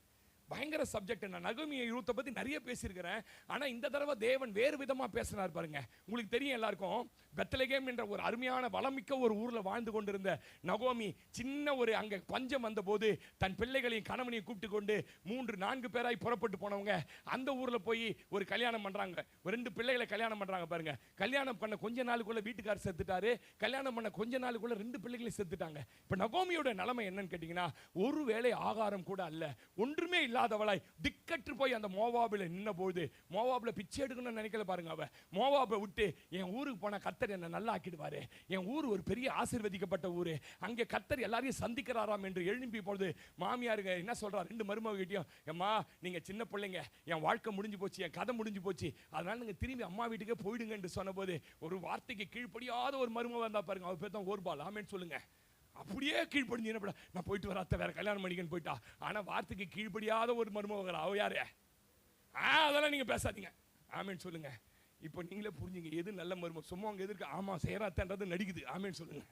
பயங்கர சப்ஜெக்ட். நான் நகோமியை ரூத்தை பத்தி நிறைய பேசியிருக்கிறேன். ஆனா இந்த தடவை தேவன் வேறு விதமா பேசினார் பாருங்க. உங்களுக்கு தெரியும் எல்லாருக்கும், பெத்லகேம் என்ற ஒரு அருமையான வளமிக்க ஒரு ஊர்ல வாழ்ந்து கொண்டிருந்த நகோமி சின்ன ஒரு அங்க பஞ்சம் வந்த போது தன் பிள்ளைகளையும் கணவனையும் கூப்பிட்டு கொண்டு 3-4 பேராய் புறப்பட்டு போனவங்க அந்த ஊர்ல போய் ஒரு கல்யாணம் பண்றாங்க. 2 பிள்ளைகளை கல்யாணம் பண்றாங்க பாருங்க. கல்யாணம் பண்ண கொஞ்ச நாளுக்குள்ள வீட்டுக்காரர் செத்துட்டாரு. கல்யாணம் பண்ண கொஞ்ச நாளுக்குள்ள 2 பிள்ளைகளையும் செத்துட்டாங்க. இப்ப நகோமியோட நிலைமை என்னன்னு கேட்டீங்கன்னா, ஒருவேளை ஆகாரம் கூட அல்ல, ஒன்றுமே இல்லாதவளாய் திக்கற்று போய் அந்த மோவாபில நின்ன போது, மோவாபில பிச்சை எடுக்கணும்னு நினைக்கல பாருங்க. அவ மோவாபை விட்டு என் ஊருக்கு போன கர்த்தர் என்ன நல்லா ஆக்கிடுவாரு, என் ஊர் ஒரு பெரிய ஆசீர்வதிக்கப்பட்ட ஊரு, அங்கே கர்த்தர் எல்லாரையும் சந்திக்கிறாராம் என்று எழும்பி போது மாமியாருங்க என்ன சொல்றா, 2 மருமகிட்டையும், அம்மா நீங்க சின்ன பிள்ளைங்க, என் வாழ்க்கை முடிஞ்சு போச்சு, என் கதை முடிஞ்சு போச்சு, அதனால நீங்க திரும்பி அம்மா வீட்டுக்கே போயிடுங்க என்று சொன்ன போது ஒரு வார்த்தைக்கு கீழ்ப்படியாத ஒரு மருமக வந்தா பாருங்க. அவ பேர் தான் ஓர்பால். ஆமென் சொல்லுங்க. அப்படியே கீழ்ப்படிஞ்சு என்ன பண்ண, நான் போயிட்டு வராத்த வேற கல்யாணம் பண்ணிக்கன்னு போயிட்டா. ஆனா வார்த்தைக்கு கீழ்ப்படியாத ஒரு மருமக. அவ யாரு? அதெல்லாம் நீங்க பேசாதீங்க. ஆமென் சொல்லுங்க. இப்போ நீங்களே புரிஞ்சுங்க எது நல்ல மருமக. சும்மா அவங்க எதிர்க்க ஆமா செய்யறாத்தன்றது நடிக்குது. ஆமென் சொல்லுங்க.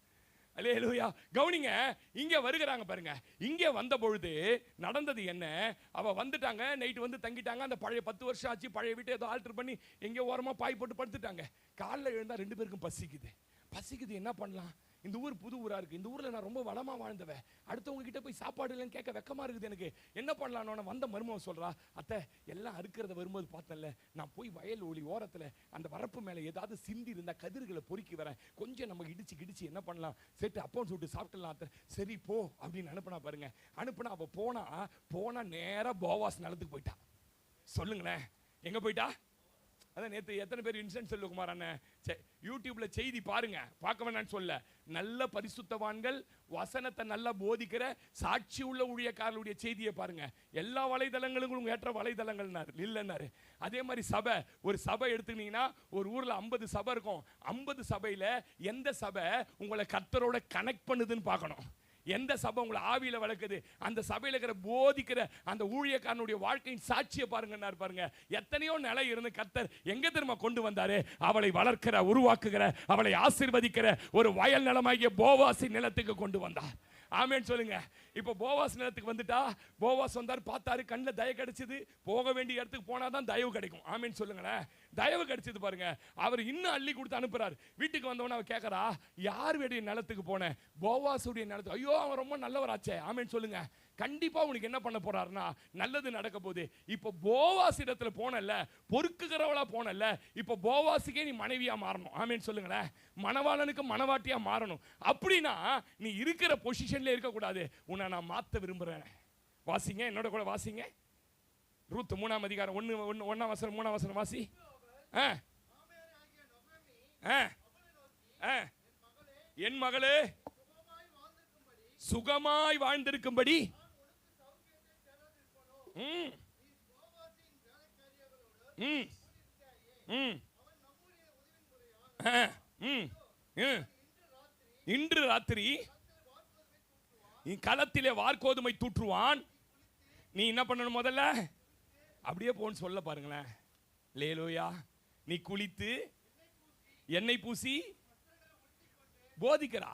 அல்லேலூயா. கவனிங்க, இங்க வருகிறாங்க பாருங்க. இங்க வந்த பொழுது நடந்தது என்ன? அவ வந்துட்டாங்க, நைட் வந்து தங்கிட்டாங்க. அந்த பழைய 10 வருஷம் ஆச்சு பழைய வீட்டை ஏதோ ஆல்டர் பண்ணி எங்க ஓரமா பாய் போட்டு படுத்துட்டாங்க. காலைல எழுந்தா 2 பேருக்கும் பசிக்குது. என்ன பண்ணலாம்? இந்த ஊர் புது ஊரா இருக்கு, இந்த ஊர்ல நான் ரொம்ப வளமா வாழ்ந்தவன், அடுத்தவங்க கிட்ட போய் சாப்பாடு இல்லைன்னு கேட்க வெக்கமா இருக்குது எனக்கு, என்ன பண்ணலான்னு வந்த மருமக சொல்றா, அத்தை எல்லாம் அறுக்கிறத வரும்போது பார்த்தேன்ல, நான் போய் வயல் ஒளி ஓரத்துல அந்த வரப்பு மேல ஏதாவது சிந்தி இருந்தா கதிர்களை பொறுக்கி வரேன், கொஞ்சம் நம்ம இடிச்சு என்ன பண்ணலாம், சேர்த்து அப்பம் சுட்டு சாப்பிடலாம் அத்தை. சரி போ அப்படின்னு அனுப்புனா பாருங்க. அனுப்புனா அவ போனா நேரா போவாஸ் நிலத்துக்கு போயிட்டா. சொல்லுங்களேன், எங்க போயிட்டா? அதான் நேற்று எத்தனை பேர் இன்சிடென்ட் சொல்லுக்குமார் அண்ணன் யூடியூப்ல செய்தி பாருங்க, பார்க்க வேணான்னு சொல்ல. நல்ல பரிசுத்தவான்கள் வசனத்தை நல்லா போதிக்கிற சாட்சி உள்ள ஊழியக்காரர்களுடைய செய்தியை பாருங்க. எல்லா வலைதளங்களுக்கும் ஏற்ற வலைதளங்கள் இல்லைன்னாரு. அதே மாதிரி சபை, ஒரு சபை எடுத்துக்கிட்டீங்கன்னா ஒரு ஊர்ல 50 சபை இருக்கும். 50 சபையில எந்த சபை உங்களை கர்த்தரோட கனெக்ட் பண்ணுதுன்னு பார்க்கணும். எந்த சபை உங்களை ஆவியில வளர்க்குது, அந்த சபையில இருக்கிற போதிக்கிற அந்த ஊழியக்காரனுடைய வாழ்க்கையின் சாட்சியை பாருங்க. எத்தனையோ நிலை இருந்து கர்த்தர் எங்க திரும்ப கொண்டு வந்தாரு, அவளை வளர்க்கிற, உருவாக்குகிற, அவளை ஆசீர்வதிக்கிற ஒரு வயல் நிலமாகிய போவாசி நிலத்துக்கு கொண்டு வந்தார். ஆமென் சொல்லுங்க. இப்போ போவாஸ் நிலத்துக்கு வந்துட்டா, போவாஸ் வந்தார், பார்த்தாரு, கண்ணில் தயவு கிடைச்சது, போக வேண்டிய இடத்துக்கு போனாதான் தயவு கிடைக்கும். ஆமென் சொல்லுங்களேன். தயவு கிடைச்சது பாருங்க. அவர் இன்னும் அள்ளி கொடுத்து அனுப்புறாரு. வீட்டுக்கு வந்தவன அவ கேட்கறா, யார் வேண்டிய நிலத்துக்கு போனேன்? போவாசுடைய நிலத்துக்கு. ஐயோ அவன் ரொம்ப நல்லவராச்சே. ஆமென் சொல்லுங்க. கண்டிப்பா உனக்கு என்ன பண்ண போறாருன்னா நல்லது நடக்க போகுது. இப்போ போவாஸ் இடத்துல போனல, பொறுக்குகிறவளா போனல, இப்போ போவாஸுக்கே நீ மனைவியா மாறணும். ஆமென் சொல்லுங்களேன். மணவாளனுக்கு மணவாட்டியா மாறணும். அப்படின்னா நீ இருக்கிற பொசிஷன்ல இருக்க கூடாது, உன்னை நான் மாத்த விரும்புறேன். வாசிங்க, என்னோட கூட வாசிங்க. ரூத் 3ஆம் அதிகாரம் 1 வசனம் 3ஆம் வசனம் வாசி. என் மகளே சுகமாய் வாழ்ந்திருக்கும்படி இன்று ராத்திரி களத்திலே வார்கோதுமை தூற்றுவான். நீ என்ன பண்ணணும்? முதல்ல அப்படியே போன்னு சொல்ல பாருங்களேன். லேலூயா. நீ குளித்து எண்ணெய் பூசி போதிக்கிறா,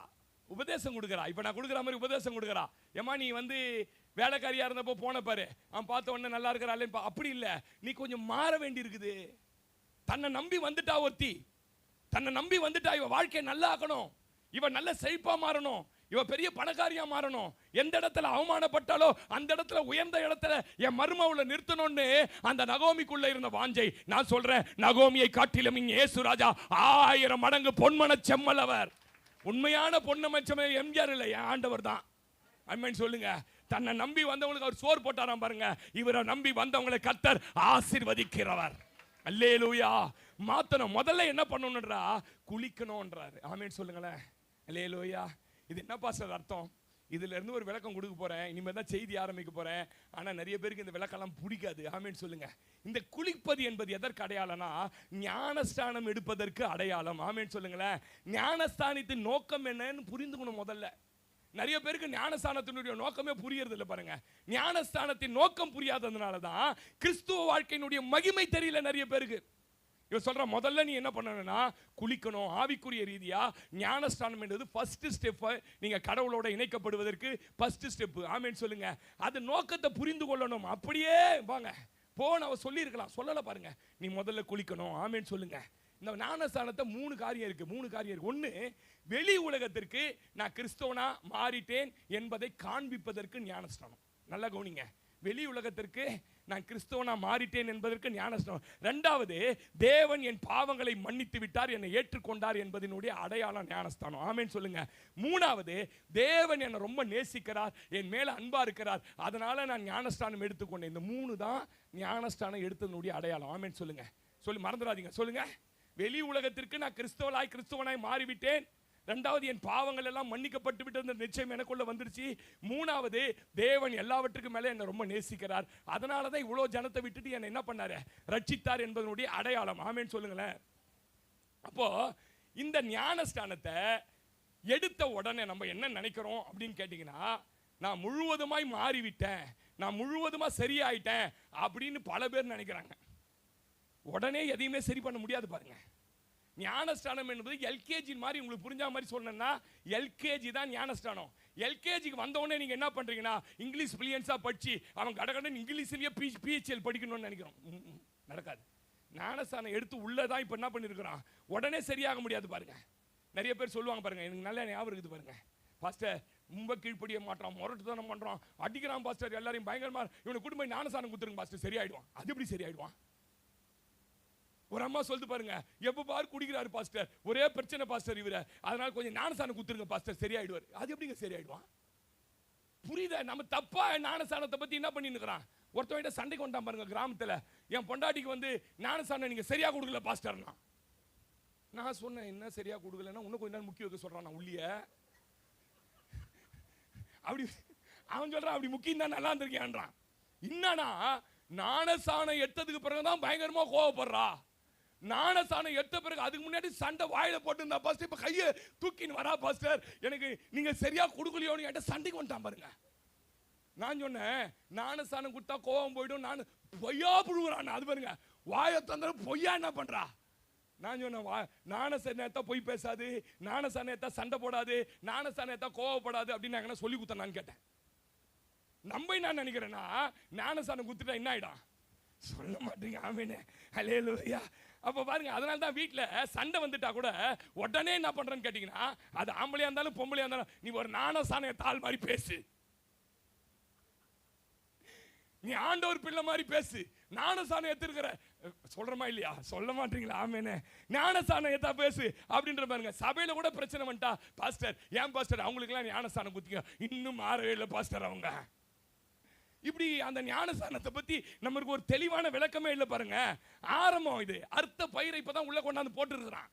உபதேசம் கொடுக்கிறா. இப்ப நான் கொடுக்குற மாதிரி உபதேசம் கொடுக்கிறா. ஏமா நீ வந்து வேலைக்காரியா இருந்தப்போ போன பாரு, அவன் பார்த்த உடனே நல்லா இருக்கிறாள். அப்படி இல்லை, நீ கொஞ்சம் மாற வேண்டி இருக்குது. தன்னை நம்பி வந்துட்டா ஒருத்தி, தன்னை நம்பி வந்துட்டா. இவ வாழ்க்கையை நல்லா ஆக்கணும், இவ நல்ல செழிப்பா மாறணும், இவ பெரிய பணக்காரியா மாறணும். எந்த இடத்துல அவமானப்பட்டாலோ அந்த இடத்துல உயர்ந்த இடத்துல என் மருமவுல நிறுத்தணும்னு அந்த நகோமிக்குள்ள இருந்த வாஞ்சை. நான் சொல்றேன், நகோமியை காட்டிலும் இயேசு ராஜா 1000 மடங்கு பொன்மன செம்மல். அவர் உண்மையான பொன்னமைச்சமே எம்ஜிஆர் இல்லை, என் ஆண்டவர் தான். ஆமென் சொல்லுங்க. தன்னை நம்பி வந்தவங்களுக்கு அவர் சோறு போட்டாராம் பாருங்க. இவரை நம்பி வந்தவங்களை கர்த்தர் ஆசீர்வதிக்கிறவர். அல்லேலூயா. மாத்தணும். முதல்ல என்ன பண்ணணும்ன்றா, குளிக்கணும்ன்றாரு. ஆமென் சொல்லுங்களேன். அல்லேலூயா. இது என்ன பாஸ்டர் அர்த்தம்? இதுல இருந்து ஒரு விளக்கம் கொடுக்க போறேன். இனிமே தான் செய்தி ஆரம்பிக்க போறேன். ஆனா நிறைய பேருக்கு இந்த விளக்கெல்லாம் பிடிக்காது. ஆமென் சொல்லுங்க. இந்த குளிப்பது என்பது எதற்கு அடையாளம்னா, ஞானஸ்தானம் எடுப்பதற்கு அடையாளம். ஆமென் சொல்லுங்களேன். ஞானஸ்தானத்தின் நோக்கம் என்னன்னு புரிந்துக்கணும் முதல்ல. நிறைய பேருக்கு ஞானஸ்தானத்தினுடைய நோக்கமே புரியறது இல்லை பாருங்க. ஞானஸ்தானத்தின் நோக்கம் புரியாததுனால தான் கிறிஸ்துவ வாழ்க்கையினுடைய மகிமை தெரியல நிறைய பேருக்கு. இவன் சொல்ற முதல்ல நீ என்ன பண்ணணும்னா குளிக்கணும். ஆவிக்குரிய ரீதியா ஞானஸ்நானம் என்பது ஃபர்ஸ்ட் ஸ்டெப். நீங்க கடவுளோட இணைக்கப்படுவதற்கு ஃபர்ஸ்ட் ஸ்டெப். ஆமென் சொல்லுங்க. அது நோக்கத்தை புரிந்து கொள்ளணும். அப்படியே வாங்க போன அவ சொல்லி இருக்கலாம், சொல்லல பாருங்க. நீ முதல்ல குளிக்கணும். ஆமென் சொல்லுங்க. இந்த ஞானஸ்நானத்தை 3 காரியம் இருக்கு. ஒன்று, வெளி உலகத்திற்கு நான் கிறிஸ்தவனா மாறிட்டேன் என்பதை காண்பிப்பதற்கு ஞானஸ்நானம். நல்லா கவனிங்க. வெளி உலகத்திற்கு நான் கிறிஸ்தவனா மாறிட்டேன் என்பதற்கு ஞானஸ்நானம். இரண்டாவது, தேவன் என் பாவங்களை மன்னித்து விட்டார், என்னை ஏற்றுக்கொண்டார் என்பதனுடைய அடையாளம் ஞானஸ்தானம். ஆமென் சொல்லுங்க. மூணாவது, தேவன் என்னை ரொம்ப நேசிக்கிறார், என் மேல அன்பா இருக்கிறார், அதனால நான் ஞானஸ்தானம் எடுத்துக்கொண்டேன். இந்த 3 தான் ஞானஸ்தானம் எடுத்ததனுடைய அடையாளம். ஆமென் சொல்லுங்க. சொல்லி மறந்துடாதீங்க. சொல்லுங்க. வெளி உலகத்திற்கு நான் கிறிஸ்தவனாய் மாறிவிட்டேன். இரண்டாவது, என் பாவங்கள் எல்லாம் மன்னிக்கப்பட்டு விட்டது நிச்சயம் எனக்குள்ள வந்துருச்சு. மூணாவது, தேவன் எல்லாவற்றுக்கும் மேலே என்னை ரொம்ப நேசிக்கிறார், அதனால தான் இவ்வளோ ஜனத்தை விட்டுட்டு என்னை என்ன பண்ணாரு, ரட்சித்தார் என்பதனுடைய அடையாளம். ஆமென் சொல்லுங்களேன். அப்போ இந்த ஞானஸ்தானத்தை எடுத்த உடனே நம்ம என்ன நினைக்கிறோம் அப்படின்னு கேட்டீங்கன்னா, நான் முழுவதுமாய் மாறிவிட்டேன், நான் முழுவதுமா சரியாயிட்டேன் அப்படின்னு பல பேர் நினைக்கிறாங்க. உடனே எதையுமே சரி பண்ண முடியாது பாருங்க. ஞானஸ்தானம் என்பது எல்கேஜி மாதிரி, உங்களுக்கு புரிஞ்ச மாதிரி சொன்னா எல்கேஜி தான் ஞானஸ்தானம். எல்கேஜிக்கு வந்தவொடனே நீங்க என்ன பண்றீங்கன்னா, இங்கிலீஷ் பிளியன்ஸா படிச்சு அவன் கடகடன் இங்கிலீஷ்லயே பிஹெச்எல் படிக்கணும்னு நினைக்கிறோம். நடக்காது. ஞானஸ்தானம் எடுத்து உள்ளதான் இப்ப என்ன பண்ணிருக்கிறான், உடனே சரியாக முடியாது பாருங்க. நிறைய பேர் சொல்லுவாங்க பாருங்க, எனக்கு நல்ல ஞாபகம் இருக்குது பாருங்க, பாஸ்டர் ரொம்ப கீழ்ப்படிய மாட்டான், முரட்டுத்தனம் பண்றான், அடிக்கிறான் பாஸ்டர், எல்லாரையும் பயங்கரமா, இவனை குடும்பம் ஞானஸ்தானம் கொடுத்துருங்க பாஸ்டர், சரியாயிடுவான். அது எப்படி சரியாயிடுவான்? ஒரு அம்மா சொல்லுது பாருங்க, எப்ப பாரு குடிக்கிறாரு பாஸ்டர், ஒரே பிரச்சனை பாஸ்டர் இவர, அதனால கொஞ்சம் ஞானஸ்தானம் கொடுத்துருங்க பாஸ்டர், சரியாயிடுவார். அது எப்படிங்க சரியாயிடுவான்? புரியுதா? நம்ம தப்பா ஞானஸ்தானத்தை பத்தி என்ன பண்ணி இருக்கிறான். ஒருத்தவங்க சண்டைக்கு வந்தான் பாருங்க கிராமத்துல, என் பொண்டாட்டிக்கு வந்து ஞானஸ்தானம் நீங்க சரியா கொடுக்கல பாஸ்டர்னா. நான் சொன்னேன், என்ன சரியா கொடுக்கலன்னா இன்னும் கொஞ்ச நேரம் முக்கிய வைக்க சொல்றான். நான் உள்ளிய அப்படி அவன் சொல்றான், அப்படி முக்கியம் தான் நல்லா இருந்திருக்கியான்றான். என்னன்னா, ஞானஸ்தானம் எடுத்ததுக்கு பிறகுதான் பயங்கரமா கோவப்படுறா. ஞானஸ்தானம் எடுத்த பிறகு அதுக்கு முன்னாடி சண்டை வாயில போட்டு இருந்தா பாஸ்டர், இப்ப கையை தூக்கின்னு வரா பாஸ்டர், எனக்கு நீங்க சரியா கொடுக்கலையோன்னு என்கிட்ட சண்டைக்கு வந்துட்டான் பாருங்க. நான் சொன்னேன், ஞானஸ்தானம் கொடுத்தா கோவம் போயிடும், நான் பொய்யா புழுகுறான். அது பாருங்க, வாயை தந்தர பொய்யா என்ன பண்றா. நான் சொன்னேன், ஞானஸ்தானத்தை பொய் பேசாது, ஞானஸ்தானத்தை சண்டை போடாது, ஞானஸ்தானத்தை கோவப்படாது அப்படின்னு நான் சொல்லி கொடுத்தேன். நான் கேட்டேன், நம்ப நான் நினைக்கிறேன்னா ஞானஸ்தானம் கொடுத்துட்டா என்ன ஆயிடும்? சொல்ல மாட்டீங்க. ஆமீன், ஹல்லேலூயா. அப்ப பாருங்க, அதனால தான் வீட்டுல சண்டை வந்துட்டா கூட உடனே என்ன பண்றேன்னு கேட்டீங்கன்னா, அது ஆம்பளையா இருந்தாலும் பொம்பளையா இருந்தாலும், நீ ஒரு ஞானஸ்தான தாள் மாதிரி பேசு, நீ ஆண்டவர் பிள்ளை மாதிரி பேசு, ஞானஸ்தானம் ஏத்திருக்கிற சொல்றமா இல்லையா? சொல்ல மாட்டீங்களா? ஆமேனே, ஞானஸ்தானம் ஏத்தா பேசு அப்படின்ற பாருங்க. சபையில கூட பிரச்சனை வந்துட்டா, பாஸ்டர் ஏன் பாஸ்டர் அவங்களுக்கு எல்லாம் ஞானஸ்தானம் குத்திங்க, இன்னும் மாறவே இல்லை பாஸ்டர் அவங்க. இப்படி அந்த ஞானஸ்தானத்தை பத்தி நமக்கு ஒரு தெளிவான விளக்கமே இல்லை பாருங்க. ஆரம்பம் இது, அர்த்த பயிரை இப்பதான் உள்ள கொண்டாந்து போட்டு இருக்கிறான்.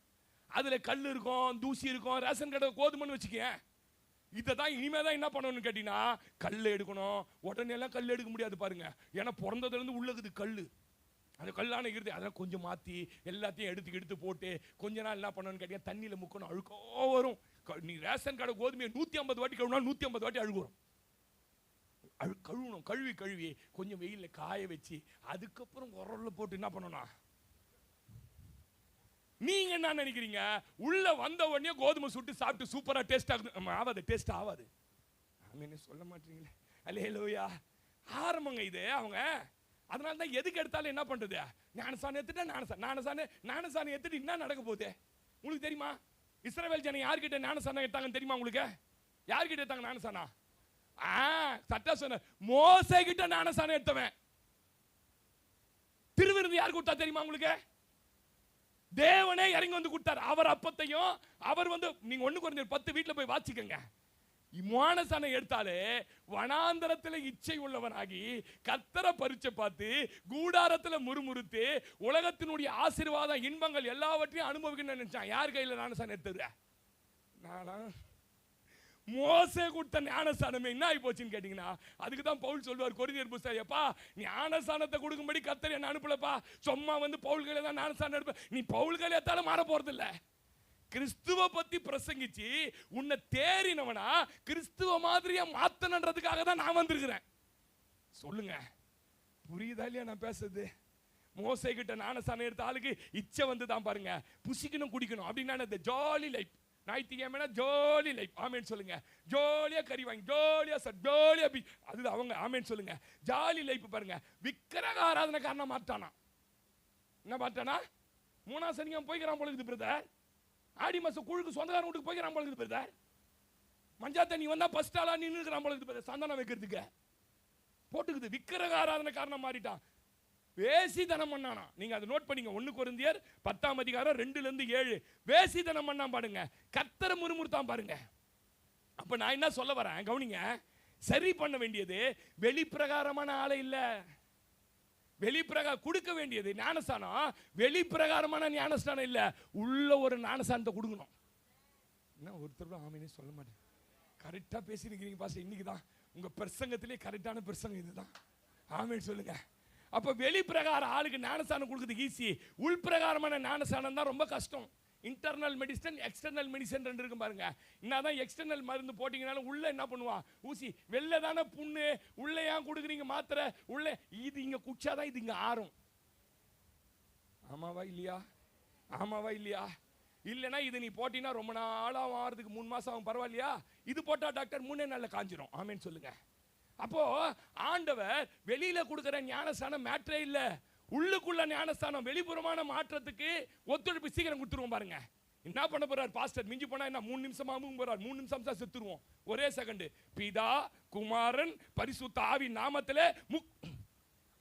அதுல கல் இருக்கும், தூசி இருக்கும், ரேஷன் கடை கோதுமைன்னு வச்சுக்க. இதான் இனிமே தான் என்ன பண்ணணும்னு கேட்டீங்கன்னா, கல் எடுக்கணும். உடனே எல்லாம் கல் எடுக்க முடியாது பாருங்க, ஏன்னா பிறந்ததுல இருந்து உள்ளது கல். அந்த கல்லான இருந்து அதெல்லாம் கொஞ்சம் மாத்தி எல்லாத்தையும் எடுத்து போட்டு கொஞ்ச நாள் என்ன பண்ணணும்னு கேட்டீங்கன்னா, தண்ணியில முக்கணும், அழுக்கோ வரும். நீ ரேஷன் கடை கோதுமையை 150 வாட்டி கழுவினா 150 வாட்டி அழுகுறோம். கழுவணும், கழுவி கொஞ்சம் வெயில்ல காய வச்சு அதுக்கப்புறம் உரல்ல போட்டு என்ன பண்ணணும். நீங்க என்ன நினைக்கிறீங்க, உள்ள வந்த உடனே கோதுமை சுட்டு சாப்பிட்டு சூப்பரா டேஸ்ட் ஆகாது, டேஸ்ட் ஆகாது. ஆமென் சொல்ல மாட்டீங்களே. அல்லேலூயா. ஆரம்பங்க இது அவங்க. அதனால தான் எதுக்கு எடுத்தாலும் என்ன பண்றது, ஞானஸ்தானம் எடுத்துட்டா ஞானஸ்தானம் எடுத்துட்டு என்ன நடக்க போகுது உங்களுக்கு தெரியுமா? இஸ்ரவேல் ஜனம் யார்கிட்ட ஞானஸ்தானம் எடுத்தாங்கன்னு தெரியுமா உங்களுக்கு? யார்கிட்ட எடுத்தாங்க ஞானஸ்தானம்? சட்டா சொன்ன மோசே கிட்ட ஞானஸ்தானம் எடுத்தவன். திருவிருந்து யார் கொடுத்தா தெரியுமா உங்களுக்கு? தேவனே இறங்கி வந்து கொடுத்தார். அவர் அப்பத்தையும் அவர் வந்து, நீங்க 1 Corinthians 10 வீட்டுல போய் வாசிக்கங்க. ஞானஸ்தானம் எடுத்தாலே வனாந்தரத்தில் இச்சை உள்ளவனாகி கர்த்தரை பரிச்சை பார்த்து கூடாரத்தில் முறுமுறுத்து உலகத்தினுடைய ஆசீர்வாத இன்பங்கள் எல்லாவற்றையும் அனுபவிக்கணும்னு நினைச்சான். யார் கையில ஞானஸ்தானம் எடுத்தது? நானா? மோசே கொடுத்த ஞானஸ்தானமே என்ன ஆகி போச்சுன்னு கேட்டீங்கன்னா, அதுக்கு தான் பவுல் சொல்வார் கொரிந்தியர் புத்தகம், எப்பா ஞானஸ்தானத்தை கொடுக்கும்படி கர்த்தர் என்ன அனுப்பலப்பா, சும்மா வந்து பவுல் கையில தான் ஞானஸ்தானம் எடுப்ப. நீ பவுல் கையில எடுத்தாலும் மாற போறது இல்ல. கிறிஸ்துவ பத்தி பிரசங்கிச்சு உன்னை தேறினவனா கிறிஸ்துவ மாதிரியா மாத்தணுன்றதுக்காக தான் நான் வந்திருக்கிறேன். சொல்லுங்க, புரியுதா இல்லையா நான் பேசுறது? மோசே கிட்ட ஞானஸ்தானம் எடுத்த ஆளுக்கு இச்சை வந்து தான் பாருங்க, புசிக்கணும் குடிக்கணும் அப்படின்னா இந்த ஜாலி லைஃப். ஞாயிற்றுக்கிழமைனா ஜாலி லைஃப், ஆமேன்னு சொல்லுங்க. ஜாலியா கறி வாங்கி ஜாலியா ஜாலியா அது அவங்க, ஆமேன்னு சொல்லுங்க. ஜாலி லைஃப் பாருங்க. விக்கிரக ஆராதனை காரணம் மாட்டானா, என்ன மாட்டானா? 3ஆம் சனிக்கிழமை போய்க்கிறான் போல இருக்குது பிரதர். ஆடி மாசம் குழுக்கு சொந்தக்காரன் வீட்டுக்கு போய்க்கிறான் போல இருக்குது பிரதர். மஞ்சா தண்ணி வந்தா ஃபர்ஸ்ட் ஆளா நின்று இருக்கிறான் போல இருக்குது பிரதர். சந்தானம் வைக்கிறதுக்கு போட்டுக்குது. விக்கிரக ஆராதனை காரணம் மாறிட்டான். வேசித்தனம் பண்ணானா. நீங்க அதை நோட் பண்ணீங்க. 1 கொரிந்தியர் 10ஆம் அதிகாரம் 2-7 வேசித்தனம் பண்ணா பாருங்க. கர்த்தரை முறுமுறுத்தான் பாருங்க. அப்ப நான் என்ன சொல்ல வரேன் கவனிங்க. சரி பண்ண வேண்டியது வெளிப்பிரகாரமான ஆளை இல்ல, வெளிப்பிரகாரம் கொடுக்க வேண்டியது ஞானஸ்தானம் வெளிப்பிரகாரமான ஞானஸ்தானம் இல்ல, உள்ள ஒரு ஞானஸ்தானத்தை கொடுக்கணும். என்ன ஒருத்தர் ஆமீனே சொல்ல மாட்டேன். கரெக்டா பேசிருக்கீங்க பாஸ்டர். இன்னைக்கு தான் உங்க பிரசங்கத்திலே கரெக்டான பிரசங்கம் இதுதான். ஆமீன் சொல்லுங்க. அப்ப வெளிப்பிரகார ஆளுக்கு ஞானஸ்தானம் கொடுக்கிறது ஈஸி, உள்பிரகாரமான ஞானஸ்தானம் தான் ரொம்ப கஷ்டம். இன்டர்னல் மெடிசன் எக்ஸ்டர்னல் மெடிசன் ரெண்டு இருக்கும் பாருங்க. என்னதான் எக்ஸ்டர்னல் மருந்து போட்டீங்கனாலும் உள்ள என்ன பண்ணுவான்? ஊசி. வெளில தானே புண்ணு, உள்ள ஏன் கொடுக்குறீங்க மாத்திரை? உள்ள இது இங்க குச்சாதான் இது இங்க ஆறும். ஆமாவா இல்லையா? ஆமாவா இல்லையா? இல்லைன்னா இது நீ போட்டீங்கன்னா ரொம்ப நாளாக ஆகிறதுக்கு 3 மாசம் ஆகும், பரவாயில்லையா? இது போட்டா டாக்டர் 3 நாள்ல காஞ்சிரும். ஆமேன்னு சொல்லுங்க. அப்போ ஆண்டவர் வெளியில கொடுக்கிற ஞானஸ்தானம் மேட்டரே இல்ல, உள்ளுக்குள்ள ஞானஸ்தானம். வெளிப்புறமான மாற்றத்துக்கு ஒத்துழைப்பு சீக்கிரம் கொடுத்துருவோம் பாருங்க. என்ன பண்ண போறார் பாஸ்டர்? மிஞ்சி போனா என்ன 3 நிமிஷமாவும் போறார். 3 நிமிஷம் தான் செத்துருவோம். ஒரே செகண்ட். பிதா குமாரன் பரிசுத்த ஆவி நாமத்திலே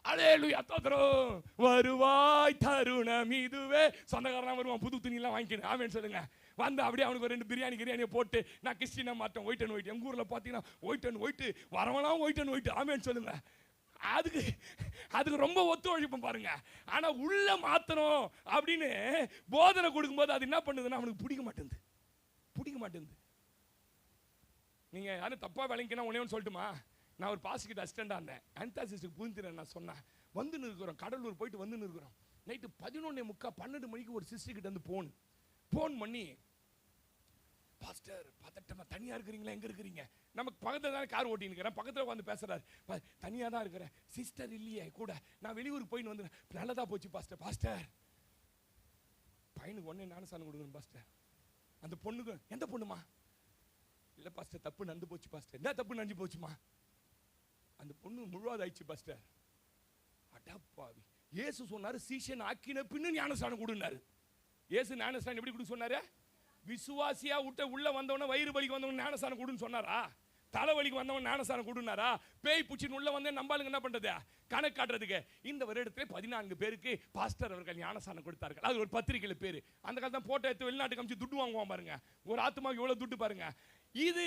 அல்லேலூயா தோத்திரம் வருவாய் தருணம் இதுவே. சொந்தக்காரனா வருவான், புது துணி எல்லாம் வாங்கிக்கணும். ஆமேன்னு சொல்லுங்க. வந்து அப்படியே அவனுக்கு 2 பிரியாணியை போட்டு நான் கிறிஸ்டினா மாட்டேன். White and white. எங்க ஊர்ல பாத்தீங்கன்னா ஒயிட் அண்ட் ஒயிட் வரவெல்லாம் ஒயிட் அண்ட் ஒயிட். ஆமேன்னு சொல்லுங்க. அதுக்கு ரொம்ப ஒத்துழைப்போம் பாருங்க. ஆனா உள்ள மாத்தணும் அப்படின்னு போதனை கொடுக்கும்போது அது என்ன பண்ணுதுன்னா அவனுக்கு பிடிக்க மாட்டேங்குது. நீங்க யாரும் தப்பா விளங்கினா ஒன்னே ஒன்று சொல்லட்டுமா? நான் ஒரு பாஸ்கிட்ட அசிஸ்டண்டா இருந்தேன். அன்தாசிஸ்டுக்கு புரிஞ்சுறேன். நான் சொன்னேன், வந்து இருக்கிறோம், கடலூர் போயிட்டு வந்து இருக்கிறோம். நைட்டு 11:45 12 மணிக்கு ஒரு சிஸ்டர் கிட்ட வந்து போன் பண்ணி, பாஸ்டர் பதட்டமா தனியா இருக்கிறீங்களா? எங்க இருக்கிறீங்க? நமக்கு பக்கத்துல தான் கார் ஓட்டின்னு இருக்கிறேன். பக்கத்துல வந்து பேசுறாரு. தனியா தான் இருக்கிறேன். சிஸ்டர் இல்லையே கூட, நான் வெளியூருக்கு போயின்னு வந்து. நல்லதா போச்சு பாஸ்டர். பையனுக்கு ஒன்னே ஞானஸ்தானம் கொடுக்கணும் பாஸ்டர். அந்த பொண்ணுக்கு, எந்த பொண்ணுமா? இல்ல பாஸ்டர், தப்பு நடந்து போச்சு பாஸ்டர். என்ன தப்பு நடந்து போச்சுமா? அந்த பொண்ணு முழுவதாயிடுச்சு பாஸ்டர். அடப்பாவி. இயேசு சொன்னாரு சீஷன் ஆக்கின பின்னு ஞானஸ்தானம் கொடுனாரு. இயேசு ஞானஸ்தானம் எப்படி கொடுக்க சொன்னாரு? விசுவாசியா உள்ள வந்தவன, வயிறு வலிக்கு வந்தவன ஞானஸ்தானம் கொடுன்னு சொன்னாரா? தலைவலிக்கு வந்தவன் ஞானஸ்தானம் கொடுனாரா? பேய் பூச்சின்னு உள்ள வந்து நம்பாளுங்க என்ன பண்றது? கணக்கு காட்டுறதுக்கு. இந்த வருடத்துல 14 பேருக்கு பாஸ்டர் அவர்கள் ஞானஸ்தானம் கொடுத்தார்கள். அது ஒரு பத்திரிகையில பேரு. அந்த காலத்துல போட்டோ எடுத்து வெளிநாட்டுக்கு அனுப்பிச்சு துட்டு வாங்குவான் பாருங்க. ஒரு ஆத்மாக்கு எவ்வளவு துட்டு பாருங்க. இது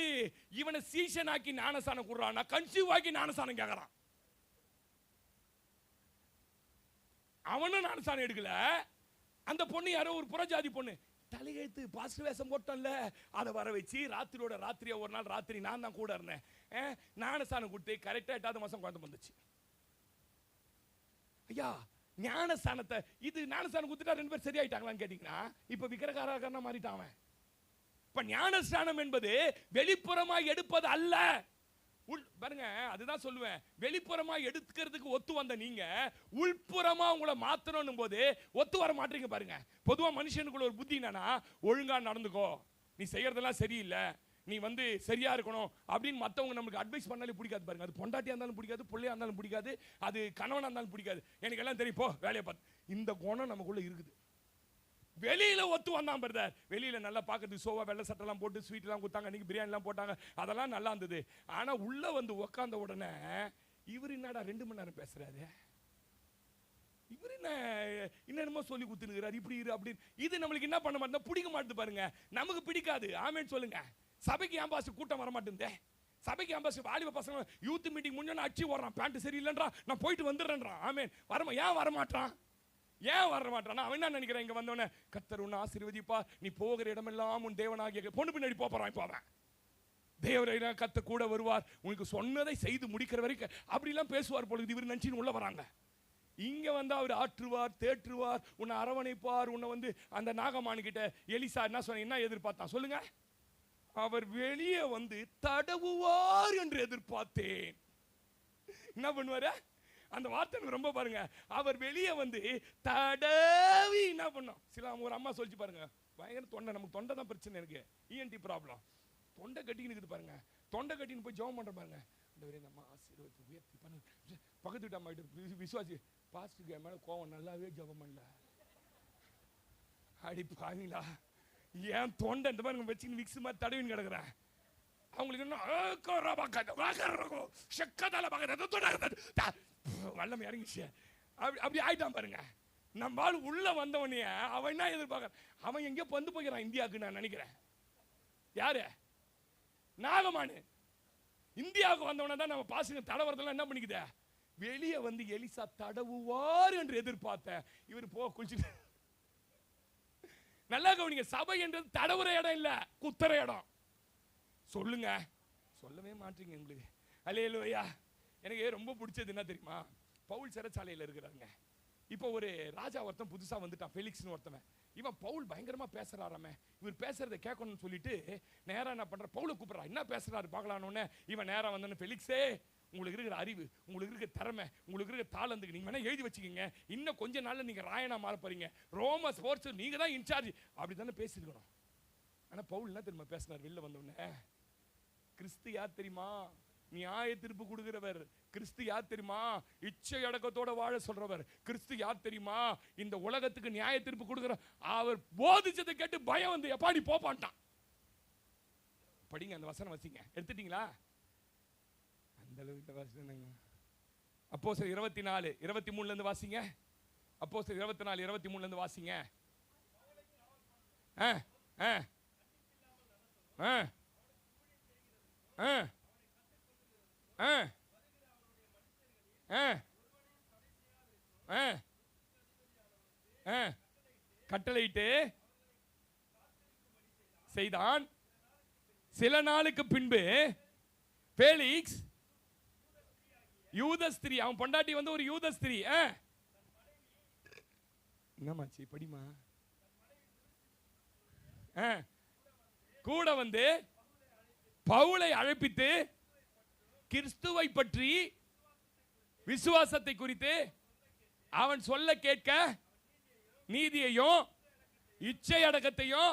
இவனை சீஷன் ஆக்கி ஞானஸ்தானம் கொடுறான், கன்சீவ் ஆக்கி ஞானஸ்தானம் கேட்கறான். அவனும் ஞானஸ்தானம் எடுக்கல. அந்த பொண்ணு யாரோ ஒரு புறஜாதி பொண்ணு, தலையெழுத்து பாஸ்டர் வேஷம் போட்டோம்ல, அதை வர வச்சு ராத்திரியா ஒரு நாள் ராத்திரி நான் தான் கூட இருந்தேன். ஞானஸ்தானம் கொடுத்து கரெக்டா 8ஆவது மாசம் குழந்தை வந்துச்சு. ஐயா ஞானஸ்தானத்தை இது ஞானஸ்தானம் கொடுத்துட்டா 2 பேர் சரியாயிட்டாங்களான்னு கேட்டீங்கன்னா இப்ப விக்கிரகாரா மாறிட்டான் அவன். இப்ப ஞானஸ்தானம் என்பது வெளிப்புறமாக எடுப்பது அல்ல. பாருங்க, அதுதான் சொல்லுவேன். வெளிப்புறமா எடுக்கிறதுக்கு ஒத்து வந்த நீங்க உள்புறமா உங்களை மாத்தணும் போது ஒத்து வர மாட்டீங்க பாருங்க. பொதுவா மனுஷனுக்குள்ள ஒரு புத்தி என்னன்னா, ஒழுங்கா நடந்துக்கோ, நீ செய்யறதெல்லாம் சரியில்லை, நீ சரியா இருக்கணும் அப்படின்னு மற்றவங்க நமக்கு அட்வைஸ் பண்ணாலே பிடிக்காது பாருங்க. அது பொண்டாட்டியா இருந்தாலும் பிடிக்காது, பிள்ளையா இருந்தாலும் பிடிக்காது, அது கணவனா இருந்தாலும் பிடிக்காது. எனக்கு எல்லாம் தெரியும், போ வேலையை பார்த்து. இந்த குணம் நமக்குள்ள இருக்குது. வெளியில ஒத்து வந்தான் பிரதர். வெளியில நல்லா பார்க்கறதுக்கு சோவா வெள்ளை சட்டெல்லாம் போட்டு ஸ்வீட் எல்லாம் கொடுத்தாங்க, இன்னைக்கு பிரியாணி எல்லாம் போட்டாங்க, அதெல்லாம் நல்லா இருந்தது. ஆனா உள்ள உட்கார்ந்த உடனே இவர் என்னடா 2 மணி நேரம் பேசுறாரு, இவர் என்னமோ சொல்லி கொடுத்துருக்கிறார், இப்படி இரு அப்படின்னு. இது நம்மளுக்கு என்ன பண்ண மாட்டோம், பிடிக்க மாட்டேது பாருங்க. நமக்கு பிடிக்காது. ஆமேன்னு சொல்லுங்க. சபைக்கு ஏன் பாஸ்டர் கூட்டம் வர மாட்டேங்குதே? சபைக்கு ஏன் பாஸ்டர் வாலிப பசங்க யூத் மீட்டிங் முடிஞ்சோன்னு அடிச்சு ஓடுறான், பேண்ட் சரியில்லைன்றா, நான் போயிட்டு வந்துடுறேன்றான். ஆமேன். ஏன் வரமாட்டான்? அவன் என்ன நினைக்கிறான்? இங்க வந்தவன கர்த்தர் உன்னை ஆசீர்வதிப்பா, நீ போகிற இடமெல்லாம் உன் தேவனாகிய பொண்ணு பின்னாடி போறான். இப்போ அவன் தேவரை கர்த்தர் கூட வருவார், உனக்கு சொன்னதை செய்து முடிக்கிற வரைக்கும் அப்படிலாம் பேசுவார் பொழுது இவர் நினைச்சின்னு உள்ள வராங்க. இங்க அவர் ஆற்றுவார், தேற்றுவார், உன்னை அரவணைப்பார். உன்னை அந்த நாகமானு கிட்ட எலிசா என்ன எதிர்பார்த்தான் சொல்லுங்க? அவர் வெளியே தடவுவார் என்று எதிர்பார்த்தேன். என்ன பண்ணுவாரு? அந்த வார்த்தை ரொம்ப பாருங்க. அவர் வெளியே வந்து தடவி என்ன பண்ணோம். சில ஒரு அம்மா சொல்லிச்சு பாருங்க, பயங்கர தொண்டை, நமக்கு தொண்டை தான் பிரச்சனை இருக்கு, இஎன்டி ப்ராப்ளம், தொண்டை கட்டின்னு இருக்குது பாருங்க. தொண்டை கட்டின்னு போய் ஜெபம் பண்ற பாருங்க, இந்த அம்மா ஆசீர்வாதத்தை உயர்த்தி பண்ணு. பக்கத்து வீட்டு அம்மா கிட்ட விசுவாசி, பாஸ்டருக்கு என் மேல கோவம், நல்லாவே ஜெபம் பண்ணல. அடி பாவீங்களா, ஏன் தொண்டை இந்த மாதிரி வச்சுன்னு விக்ஸ் மாதிரி தடவின்னு கிடக்குறேன். அவங்களுக்கு வல்லம் இறங்கிச்சு, அப்படி ஆயிட்டான் பாருங்க. நம்ம ஆள் உள்ள வந்தவனே அவன் என்ன எதிர்பார்க்க, அவன் எங்கேயோ பந்து போகிறான் இந்தியாவுக்கு நான் நினைக்கிறேன். யாரு? நாகமானு. இந்தியாவுக்கு வந்தவன தான் நம்ம பாசுங்க தடவரதெல்லாம் என்ன பண்ணிக்குது, வெளியே வந்து எலிசா தடவுவார் என்று எதிர்பார்த்த இவர் போ குளிச்சுட்டு. நல்லா கவனிங்க, சபை என்றது தடவுற இடம் இல்ல, குத்துற இடம். சொல்லுங்க, சொல்லவே மாட்டீங்க உங்களுக்கு. அல்லேலூயா. எனக்கு ரொம்ப பிடிச்சது என்ன தெரியுமா, பவுல் சிறைச்சாலையில் இருக்கிறாங்க. இப்போ ஒரு ராஜா ஒருத்தன் புதுசா வந்துட்டான், ஃபெலிக்ஸ்னு ஒருத்தவன். இவன் பவுல் பயங்கரமா பேசுறாராமே, இவர் பேசுறதை கேட்கணும்னு சொல்லிட்டு நேரா என்ன பண்ற, பவுலை கூப்பிடுறா, என்ன பேசுறாரு பார்க்கலான்னு. இவன் நேரா வந்தோன்னு, ஃபெலிக்ஸே, உங்களுக்கு இருக்கிற அறிவு, உங்களுக்கு இருக்கிற திறமை, உங்களுக்கு இருக்கிற தாளந்துக்கு நீங்க வேணா எழுதி வச்சுக்கீங்க, இன்னும் கொஞ்ச நாள்ல நீங்க ராயனா மாற போறீங்க, ரோம ஸ்போர்ட்ஸ் நீங்க தான் இன்சார்ஜ், அப்படித்தானே பேசிருக்கணும். ஆனா பவுல் என்ன தெரியுமா பேசினார் வெளில வந்தோடனே, கிறிஸ்து யார் தெரியுமா, நியாய தீர்ப்பு கொடுக்கிறவர். கிறிஸ்து யார் தெரியுமா, இச்சை அடக்கத்தோட வாழ சொல்றவர். கிறிஸ்து யார் தெரியுமா, இந்த உலகத்துக்கு நியாய தீர்ப்பு கொடுக்கிற. அவர் போதிச்சதை கேட்டு பயம் வந்து எப்பா நீ போப்பான்ட்டான். படிங்க அந்த வசனம், வசிங்க, எடுத்துட்டீங்களா? அந்த அளவுக்கு வசனங்க. அப்போஸ்தலர் 24:23 இருந்து வாசிங்க. அப்போஸ்தலர் 24:23 இருந்து வாசிங்க. கட்டளையிட்டு செய்தான். சில நாளுக்கு பின்பு பேலிக்ஸ், யூத ஸ்திரீ, அவன் பொண்டாட்டி வந்து ஒரு யூத ஸ்திரீ. என்னமாச்சு படிமா. கூட வந்து பவுலை அழைப்பித்து கிறிஸ்துவை பற்றி விசுவாசத்தை குறித்து அவன் சொல்ல கேட்க நீதியையும் இச்சை அடக்கத்தையும்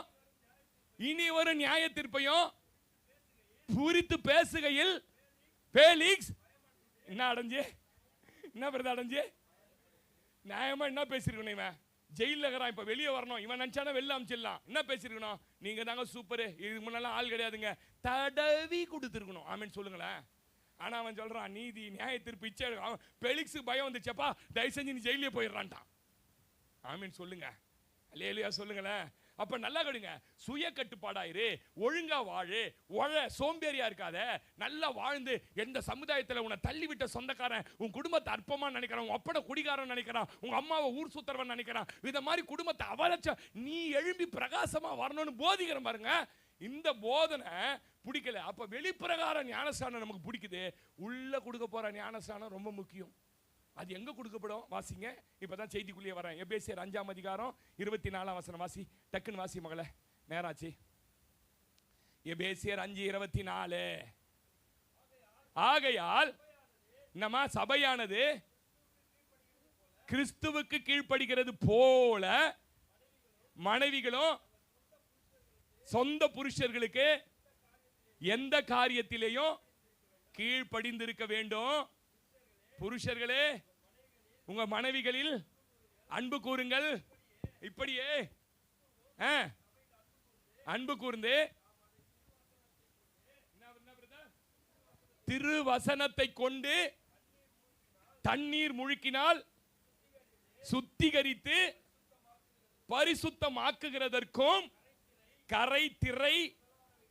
இனி ஒரு நியாய தீர்ப்பையும் குறித்து பேசுகையில் பேலிக்ஸ் என்ன அடைஞ்சு, என்ன பிரதா அடைஞ்சு, நியாயமா என்ன பேசிருக்கணும், இவன் ஜெயில இருக்கிறான், இப்ப வெளியே வரணும், இவன் நினைச்சானா வெளில அமைச்சிடலாம். என்ன பேசிருக்கணும், நீங்க தாங்க சூப்பரு, இதுக்கு முன்னெல்லாம் ஆள் கிடையாதுங்க, தடவி கொடுத்துருக்கணும். ஆமென் சொல்லுங்களேன். ஆனா அவன் சொல்றான் நீதி நியாய தீர்ப்பு இச்சை, பெலிக்ஸுக்கு பயம் வந்துச்சப்பா, தயவு செஞ்சு நீ ஜெயிலே போயிடுறான்ட்டான். ஆமென் சொல்லுங்க, அல்லேலூயா சொல்லுங்களேன். அப்ப நல்லா கடுங்க, சுய கட்டுப்பாடாயிரு, ஒழுங்கா வாழு, சோம்பேறியா இருக்காத, நல்லா வாழ்ந்து. எந்த சமுதாயத்தில் உன்னை தள்ளிவிட்ட சொந்தக்காரன் உன் குடும்பத்தை அற்பமா நினைக்கிறான், உன் அப்பட குடிகாரன் நினைக்கிறான், உங்க அம்மாவை ஊர் சுத்தரவன் நினைக்கிறான், இத மாதிரி குடும்பத்தை அவலட்ச நீ எழும்பி பிரகாசமா வரணும்னு போதிக்கிற பாருங்க. இந்த போதனை பிடிக்கல. அப்ப வெளிப்பிரகார ஞானஸ்தானம் நமக்கு பிடிக்குது, உள்ள கொடுக்க போற ஞானஸ்தானம் ரொம்ப முக்கியம். அது எங்க கொடுக்கப்படும் வாசிங்க. இப்பதான் செய்திக்குள்ளே வரேன். எபேசியர் 5:24 வசனம் வாசி, டக்குன்னு வாசி மகளே, நேராச்சு. எபேசியர் 5:24. ஆகையால் நம்ம சபையானது கிறிஸ்துவுக்கு கீழ்ப்படுகிறது போல மனைவிகளும் சொந்த புருஷர்களுக்கு எந்த காரியத்திலேயும் கீழ்ப்படிந்திருக்க வேண்டும். புருஷர்களே உங்க மனைவிகளில் அன்பு கூறுங்கள். இப்படியே அன்பு கூர்ந்து திருவசனத்தை கொண்டு தண்ணீர் முழுக்கினால் சுத்திகரித்து பரிசுத்தமாக்குகிறதற்கும் கரை திரை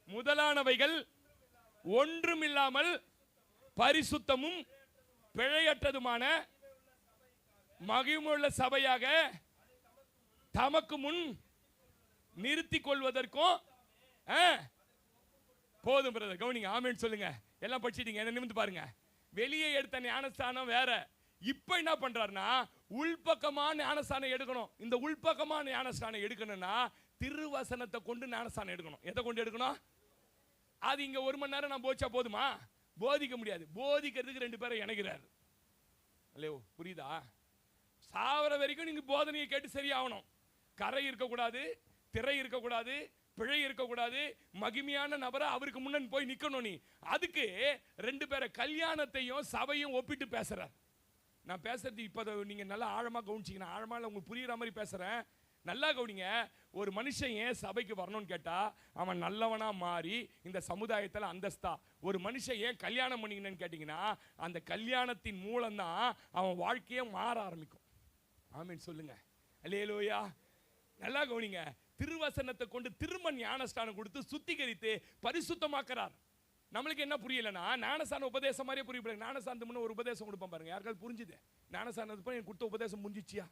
முதலானவைகள் ஒன்றுமில்லாமல் பரிசுத்தமும் பிழையற்றதுமான மகிமையுள்ள சபையாக தமக்கு முன் நிறுத்திக் கொள்வதற்கும் போதும். பிரதர் கவனிங்க, ஆமென் சொல்லுங்க. எல்லாம் படிச்சிட்டீங்க, என்ன நிமிந்து பாருங்க. வெளியே எடுத்த ஞானஸ்தானம் வேற. இப்ப என்ன பண்றாருன்னா உள்பக்கமான ஞானஸ்தானம் எடுக்கணும். இந்த உள்பக்கமான ஞானஸ்தானம் எடுக்கணும்னா திருவசனத்தை கொண்டு ஞானஸ்தானம் எடுக்கணும். எதை கொண்டு எடுக்கணும்? அது இங்க 1 மணி நேரம் நான் போச்சா போதுமா? போதிக்க முடியாது. போதிக்கிறதுக்கு 2 பேரை இணைக்கிறார். இல்லையோ? புரியுதா? சாவர வரைக்கும் நீங்க போதனையை கேட்டு சரியாகணும். கரை இருக்கக்கூடாது, திரை இருக்கக்கூடாது, பிழை இருக்கக்கூடாது. மகிமையான நபரை அவருக்கு முன்னாடி போய் நிக்கணும். நீ அதுக்கு 2 பேரை கல்யாணத்தையும் சபையும் ஒப்பிட்டு பேசுறார். நான் பேசுறது இப்ப நீங்க நல்லா ஆழமா கவனிச்சீங்கன்னா, ஆழமா உங்களுக்கு புரியுற மாதிரி பேசுறேன், நல்லா கவனிங்க. ஒரு மனுஷன் ஏன் சபைக்கு வரணும்னு கேட்டா, அவன் நல்லவனா மாறி இந்த சமுதாயத்தில் அந்தஸ்தா. ஒரு மனுஷன் ஏன் கல்யாணம் பண்ணிக்கணும்னு கேட்டீங்கன்னா, அந்த கல்யாணத்தின் மூலம் தான் அவன் வாழ்க்கையே மாற ஆரம்பிக்கும். ஆமீன் சொல்லுங்க. அல்லேலூயா. நல்லா கவனிங்க. திருவசனத்தை கொண்டு திரும்ப ஞானஸ்தானம் கொடுத்து சுத்திகரித்து பரிசுத்தமாக்குறார். நம்மளுக்கு என்ன புரியலன்னா, ஞானஸ்தான உபதேசம் மாதிரியே புரியல. ஞானஸ்தானத்துக்கு முன்ன ஒரு உபதேசம் கொடுப்பேன் பாருங்க, யாருக்காவது புரிஞ்சுது? ஞானஸ்தானத்துக்கு போய் எனக்கு கொடுத்த உபதேசம் முடிஞ்சிச்சியா?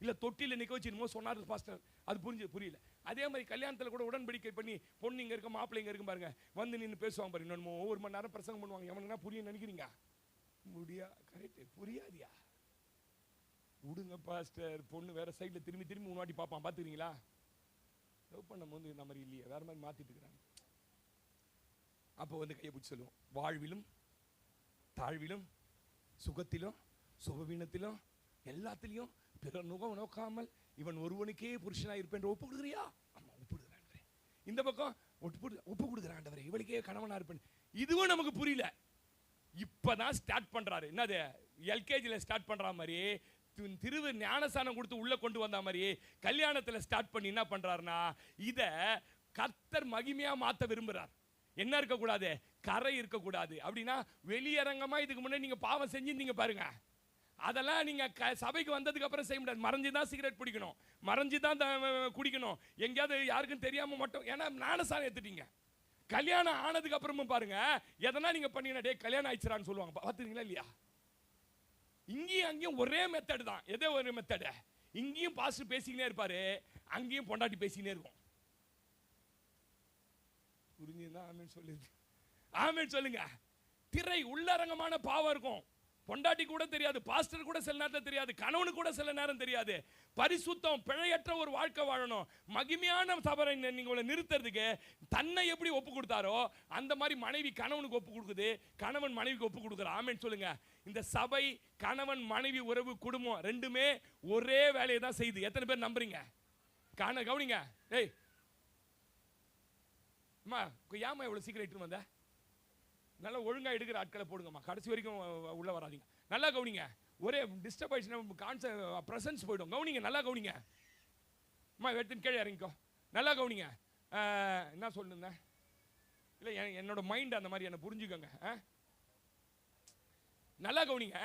இல்ல தொட்டில நிக்க வச்சு என்னமோ சொன்னார் பாஸ்டர், அது புரியல. அதே மாதிரி கல்யாணத்துல கூட உடன்படிக்கை பண்ணி பொண்ணு இங்க இருக்க மாப்பிள்ளை இங்க இருக்கும் பாருங்க, வந்து நின்று பேசுவாங்க பாருங்க, இன்னொன்னு 1 மணி நேரம் பிரசங்கம் பண்ணுவாங்க. எவனுன்னா புரியும் நினைக்கிறீங்க? முடியா? கரெக்ட், புரியாதியா? விடுங்க பாஸ்டர். பொண்ணு வேற சைட்ல திரும்பி திரும்பி 3 வாட்டி பார்ப்பான், பாத்துக்கிறீங்களா? லவ் பண்ணும் போது இந்த மாதிரி இல்லையே, வேற மாதிரி மாத்திட்டு இருக்கிறாங்க. அப்போ வந்து கையை பிடிச்சி சொல்லுவோம், வாழ்விலும் தாழ்விலும் சுகத்திலும் சுகவீனத்திலும் எல்லாத்திலையும் பிறர் முகம் நோக்காமல் இவன் ஒருவனுக்கே புருஷனா இருப்பேன் ஒப்பு கொடுக்குறியா? ஆமா ஒப்பு கொடுக்குறான். இந்த பக்கம் ஒப்பு கொடுக்குறான், இவளுக்கே கணவனா இருப்பேன். இதுவும் நமக்கு புரியல. இப்பதான் ஸ்டார்ட் பண்றாரு. என்னது? எல்கேஜில ஸ்டார்ட் பண்ற மாதிரி, திருவு ஞானசானம் கொடுத்து உள்ள கொண்டு வந்த மாதிரி கல்யாணத்துல ஸ்டார்ட் பண்ணி என்ன பண்றாருன்னா, இத கர்த்தர் மகிமையா மாத்த விரும்புறார். என்ன இருக்கக்கூடாது? கரை இருக்கக்கூடாது. அப்படின்னா வெளியரங்கமா இதுக்கு முன்னாடி நீங்க பாவம் செஞ்சிருந்தீங்க பாருங்க, அதெல்லாம் நீங்க சபைக்கு வந்ததுக்கு அப்புறம் செய்ய முடியாது. மறைஞ்சுதான் சிகரெட் பிடிக்கணும், மறைஞ்சுதான் குடிக்கணும், எங்கேயாவது யாருக்கும் தெரியாம மட்டும். ஏன்னா ஞானசானம் எடுத்துட்டீங்க. கல்யாணம் ஆனதுக்கு அப்புறமும் பாருங்க, எதனா நீங்க பண்ணீங்கன்னா, டே கல்யாணம் ஆயிடுச்சுறான்னு சொல்லுவாங்க. பாத்துறீங்களா இல்லையா? இங்கேயும் அங்கேயும் ஒரே மெத்தட் தான். எதோ ஒரு மெத்தட். இங்கேயும் பாஸ்டர் பேசிக்கினே இருப்பாரு, அங்கேயும் பொண்டாட்டி பேசிக்கினே இருக்கும். புரிஞ்சுதா? ஆமென் சொல்லுங்க. ஆமென் சொல்லுங்க. திரை உள்ளரங்கமான பாவம் இருக்கும். பொண்டாட்டி கூட தெரியாது, பாஸ்டர் கூட சில நேரத்தில் தெரியாது, கணவனுக்கு கூட சில நேரம் தெரியாது. பரிசுத்தம் பிழையற்ற ஒரு வாழ்க்கை வாழணும். மகிமையான சபரை நீங்க நிறுத்துறதுக்கு தன்னை எப்படி ஒப்பு கொடுத்தாரோ அந்த மாதிரி மனைவி கணவனுக்கு ஒப்பு கொடுக்குது, கணவன் மனைவிக்கு ஒப்பு கொடுக்குற. ஆமென் சொல்லுங்க. இந்த சபை, கணவன் மனைவி உறவு, குடும்பம் ரெண்டுமே ஒரே வேலையை தான் செய்யுது. எத்தனை பேர் நம்புறீங்க? கவனிங்க. ஏய் அம்மா, ஏமா இவ்வளவு சீக்கிரம் இட்டு வந்த? நல்லா ஒழுங்கா எடுக்கிற ஆட்களை போடுங்கம்மா, கடைசி வரைக்கும் உள்ள வராதீங்க. நல்லா கவனிங்க. ஒரே டிஸ்டர்ப் ஆயிடுச்சுன்னா பிரசன்ஸ் போயிடும். கவனிங்க, நல்லா கவனிங்க. அம்மா எடுத்துன்னு கீழே இறங்கிக்கோ. நல்லா கவனிங்க. என்ன சொல்லுங்க? இல்லை, என்னோட மைண்ட் அந்த மாதிரி, என்ன புரிஞ்சுக்கோங்க. நல்லா கவனிங்க.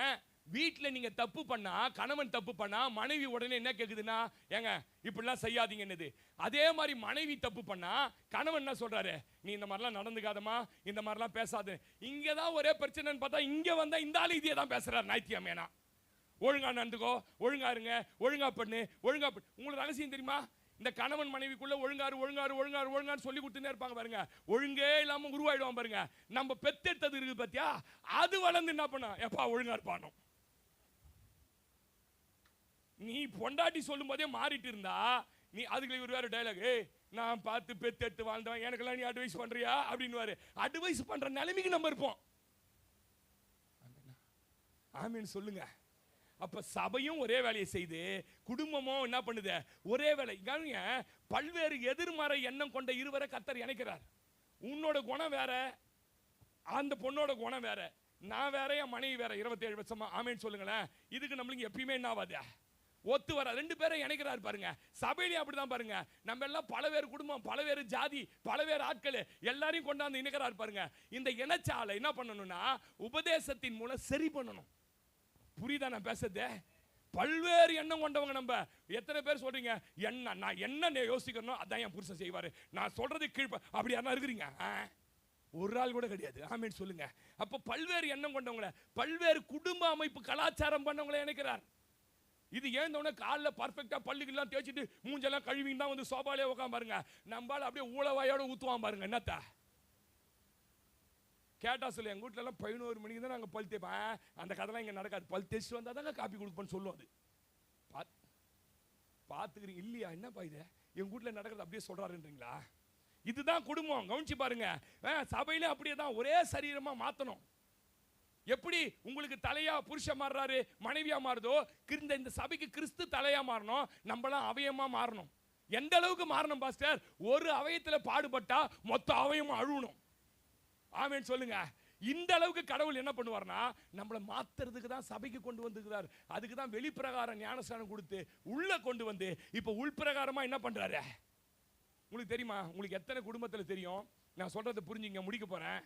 வீட்டில் நீங்க தப்பு பண்ணா, கணவன் தப்பு பண்ணா, மனைவி உடனே என்ன கேக்குதுன்னா, ஏங்க இப்படிலாம் செய்யாதீங்கன்னு. அதே மாதிரி மனைவி தப்பு பண்ணா கணவன் என்ன சொல்றாரு? நீ இந்த மாதிரிலாம் நடந்துக்காதமா, இந்த மாதிரிலாம் பேசாது. இங்கே தான் ஒரே பிரச்சனைன்னு பார்த்தா, இங்கே வந்தா இந்த ஆளு இதே தான் பேசுறாரு. ஞாயிற்றுக்கிழமைனா ஒழுங்கா நடந்துக்கோ, ஒழுங்கா இருங்க, ஒழுங்கா பண்ணு, ஒழுங்கா பண்ணு. உங்களுக்கு ரகசியம் தெரியுமா? இந்த கணவன் மனைவிக்குள்ள ஒழுங்காரு சொல்லி கொடுத்துனே இருப்பாங்க பாருங்க. ஒழுங்கே இல்லாம உருவாயிடுவான் பாருங்க. நம்ம பெத்தெடுத்தது இருக்கு பாத்தியா, அது வளர்ந்து என்ன பண்ண, எப்பா ஒழுங்கா இருப்பானோ. நீ பொண்டாட்டி சொல்லும் போதே மாறிட்டு இருந்தா, நீ அதுக்கு ஒரு வேற டைலாக், நான் பார்த்து பெத்தெடுத்து வாழ்ந்தவன், எனக்கெல்லாம் நீ அட்வைஸ் பண்றியா அப்படின்னு. அட்வைஸ் பண்ற நிலைமைக்கு நம்ம இருப்போம். ஆமீன் சொல்லுங்க. அப்ப சபையும் ஒரே வேலையை செய்து, குடும்பமும் என்ன பண்ணுது? ஒரே வேலை. பல்வேறு எதிர்மறை எண்ணம் கொண்ட இருவரை கர்த்தர் இணைக்கிறார். உன்னோட குணம் வேற, அந்த பொண்ணோட குணம் வேற, நான் வேற, என் மனைவி வேற. 27 வருஷமா. ஆமீன் சொல்லுங்களேன். இதுக்கு நம்மளுக்கு எப்பயுமே என்ன ஆகாது? ஒத்து வர. 2 பேரை இணைக்கிறார் பாருங்க. சபையிலேயே அப்படிதான் பாருங்க. நம்ம எல்லாம் பலவேறு குடும்பம், பலவேறு ஜாதி, பலவேறு ஆட்கள் எல்லாரையும் கொண்டாந்து இணைக்கிறார் பாருங்க. இந்த இணைச்சாலை என்ன பண்ணணும்னா, உபதேசத்தின் மூலம் சரி பண்ணணும். புரியுதா நான் பேசுறது? பல்வேறு எண்ணம் கொண்டவங்க நம்ம. எத்தனை பேர் சொல்றீங்க, என்ன நான் என்ன யோசிக்கணும் அதான் என் புருஷன் செய்வாரு, நான் சொல்றது கீழ் அப்படி யாரா இருக்கிறீங்க? ஒரு ஆள் கூட கிடையாது. ஆமீன் சொல்லுங்க. அப்ப பல்வேறு எண்ணம் கொண்டவங்களை, பல்வேறு குடும்ப அமைப்பு கலாச்சாரம் பண்ணவங்களை இணைக்கிறார். இது ஏன் தோண காலில் பர்ஃபெக்டா பல்லுக்கெல்லாம் தேய்ச்சிட்டு மூஞ்செல்லாம் கழுவின்னு தான் வந்து சோபாலே உட்காந்து பாருங்க. நம்மளால அப்படியே ஊழவாயோட ஊத்துவான் பாருங்க. என்னத்த கேட்டா சொல்லு, எங்கள் வீட்டிலலாம் 11 மணிக்கு தான் நாங்கள் பல் தேய்ப்பேன். அந்த கதைலாம் இங்கே நடக்காது. பல் தேய்ச்சிட்டு வந்தால் தாங்க காப்பி கொடுப்பேன்னு சொல்லுவோம். அது பார்த்துக்கிறீங்க இல்லையா? என்னப்பா இது எங்கள் வீட்டில் நடக்கிறது அப்படியே சொல்கிறாருன்றீங்களா? இதுதான் குடும்பம். கவனிச்சு பாருங்க. சபையிலே அப்படியே தான் ஒரே சரீரமாக மாற்றணும். எப்படி உங்களுக்கு தலையா புருஷன் மாறுறாரு, மனைவியா மாறுதோ, இந்த சபைக்கு கிறிஸ்து தலையா மாறணும், நம்மளாம் அவயமா மாறணும். எந்த அளவுக்கு மாறணும் பாஸ்டர்? ஒரு அவயத்துல பாடுபட்டா மொத்த அவயமும் அழுவணும். ஆமென் சொல்லுங்க. இந்த அளவுக்கு கடவுள் என்ன பண்ணுவார்னா, நம்மளை மாத்துறதுக்கு தான் சபைக்கு கொண்டு வந்துக்கிறார். அதுக்கு தான் வெளிப்பிரகாரம் ஞானஸ்நானம் கொடுத்து உள்ள கொண்டு வந்து இப்ப உள்பிரகாரமா என்ன பண்றாரு உங்களுக்கு தெரியுமா? உங்களுக்கு எத்தனை குடும்பத்தில் தெரியும்? நான் சொல்றதை புரிஞ்சுங்க, முடிக்க போறேன்.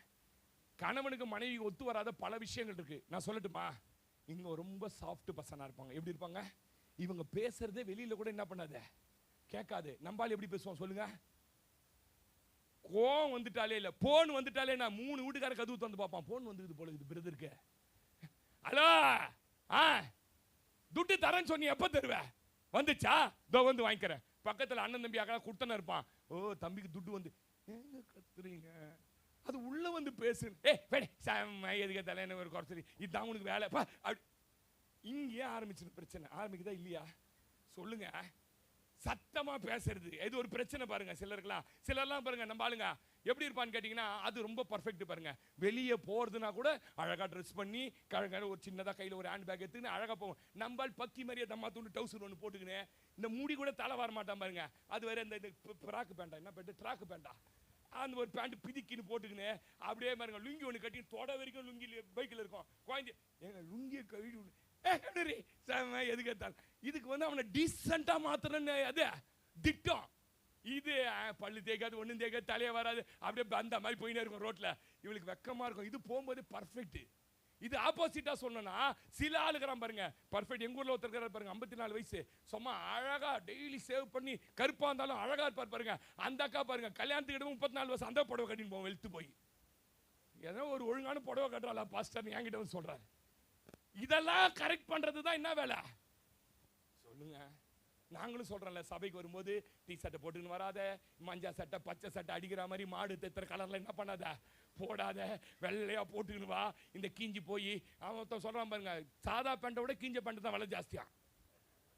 கணவனுக்கு மனைவி ஒத்து வராத பல விஷயங்கள் இருக்கு. நான் சொல்லட்டுமா? இங்க ரொம்ப சாஃப்ட் பர்சனா இருப்பாங்க. எப்படி இருப்பாங்க? இவங்க பேசுறதே வெளியில கூட என்ன பண்ணாத கேட்காது. நம்பால் எப்படி பேசுவோம் சொல்லுங்க? கோவம் வந்துட்டாலே இல்ல, போன் வந்துட்டாலே நான் 3 வீட்டுக்கார கதவு வந்து பார்ப்பான். போன் வந்துக்குது போல இது பிரதருக்கு. ஹலோ, துட்டு தரேன்னு சொன்னி எப்ப தருவ? வந்துச்சா? இதோ வந்து வாங்கிக்கிறேன். பக்கத்துல அண்ணன் தம்பி அக்கா குடுத்தன இருப்பான். ஓ தம்பிக்கு துட்டு வந்து, எங்க கத்துறீங்க? அது உள்ள வந்து பேசு. எதுக்கு தலைன்னு ஒரு குறைச்சல், இதுதான் உனக்கு வேலை. இங்கே ஆரம்பிச்சு பிரச்சனை. ஆரம்பிக்குதா இல்லையா சொல்லுங்க? சத்தமா பேசுறது இது ஒரு பிரச்சனை பாருங்க. சிலர்லாம் பாருங்க, நம்ம ஆளுங்க எப்படி இருப்பான்னு கேட்டீங்கன்னா, அது ரொம்ப பர்ஃபெக்ட் பாருங்க. வெளியே போறதுனா கூட அழகா ட்ரெஸ் பண்ணி கழகான ஒரு சின்னதா கையில ஒரு ஹேண்ட் பேக் எடுத்துக்கின்னு அழகா போவோம். நம்பால் பக்கி மாதிரியே தம்மா தூண்டு டவுசர் ஒன்று போட்டுக்கின்னு இந்த மூடி கூட தலை வர மாட்டான் பாருங்க. அது வேற இந்த ட்ராக்கு பேண்டா, என்ன பேண்ட், ட்ராக்கு பேண்டா, அந்த ஒரு பேண்ட் பிதிக்கின்னு போட்டுக்கின்னு அப்படியே பாருங்க. லுங்கி ஒன்று கட்டி தொட வரைக்கும் லுங்கி பைக்கில் இருக்கும். குழந்தை எங்க லுங்கியை கழுவி எதுக்கு இதுக்கு வந்து அவனை டீசெண்டா மாத்திரன்னு அது திட்டம். இது பல்லு தேய்க்காது, ஒன்றும் தேய்க்காது, தலையே வராது, அப்படியே அந்த மாதிரி போயினே இருக்கும் ரோட்ல. இவளுக்கு வெக்கமா இருக்கும். இது போகும்போது பர்ஃபெக்ட். இது ஆப்போசிட்டா சொன்னா சில ஆளுகிறான் பாருங்க பர்ஃபெக்ட். எங்க ஊர்ல ஒருத்தர் பாருங்க, 54 வயசு, சும்மா அழகா டெய்லி சேவ் பண்ணி கருப்பா இருந்தாலும் அழகா இருப்பார் பாருங்க. அந்த அக்கா பாருங்க, கல்யாணத்துக்கு 34 வருஷம் அந்த புடவை கட்டின்னு போவோம் வெளுத்து போய். ஏதோ ஒரு ஒழுங்கான புடவை கட்டுறாளா பாஸ்டர் என்கிட்ட வந்து சொல்றாரு. இதெல்லாம் கரெக்ட் பண்றது தான் என்ன வேலை சொல்லுங்க? நாங்களும் சொல்றோம்ல, சபைக்கு வரும்போது டீ சட்டை போட்டுன்னு வராத, மஞ்சா சட்டை பச்சை சட்டை அடிக்கிற மாதிரி மாடு தெத்துற கலர்ல என்ன பண்ணாத போடாத, வெள்ளையா போட்டுக்கின்னு வா. இந்த கீஞ்சி போய் அவன் சொல்றான் பாருங்க, சாதா பேண்டை விட கீஞ்ச பேண்ட் தான் விலை ஜாஸ்தியா,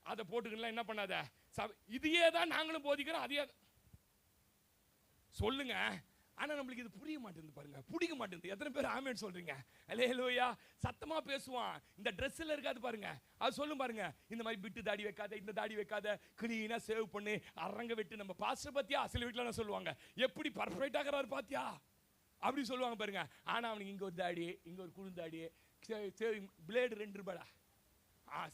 அதை போட்டுக்கலாம் என்ன பண்ணாத. இதையே தான் நாங்களும் போதிக்கிறோம். அதையே சொல்லுங்க. ஆனா நம்மளுக்கு இது புரிய மாட்டேங்குது பாருங்க, பிடிக்க மாட்டேங்குது. எத்தனை பேர் ஆமென் சொல்றீங்க? அல்லேலூயா. சத்தமா பேசுவான். இந்த ட்ரெஸ்ல இருக்காது பாருங்க, அது சொல்லும் பாருங்க, இந்த மாதிரி பிட்டு தாடி வைக்காத, இந்த தாடி வைக்காத, கிளீனா சேவ் பண்ணி அரங்க விட்டு. நம்ம பாஸ்டர் பத்தியா சில வீட்டுல என்ன சொல்லுவாங்க, எப்படி பர்ஃபெக்ட் ஆகிறாரு பாத்தியா அப்படி சொல்லுவாங்க பாருங்க. ஆனா அவனுக்கு இங்க ஒரு தாடி, இங்க ஒரு குழுந்தாடி, சேவிங் பிளேடு 2 ரூபாடா,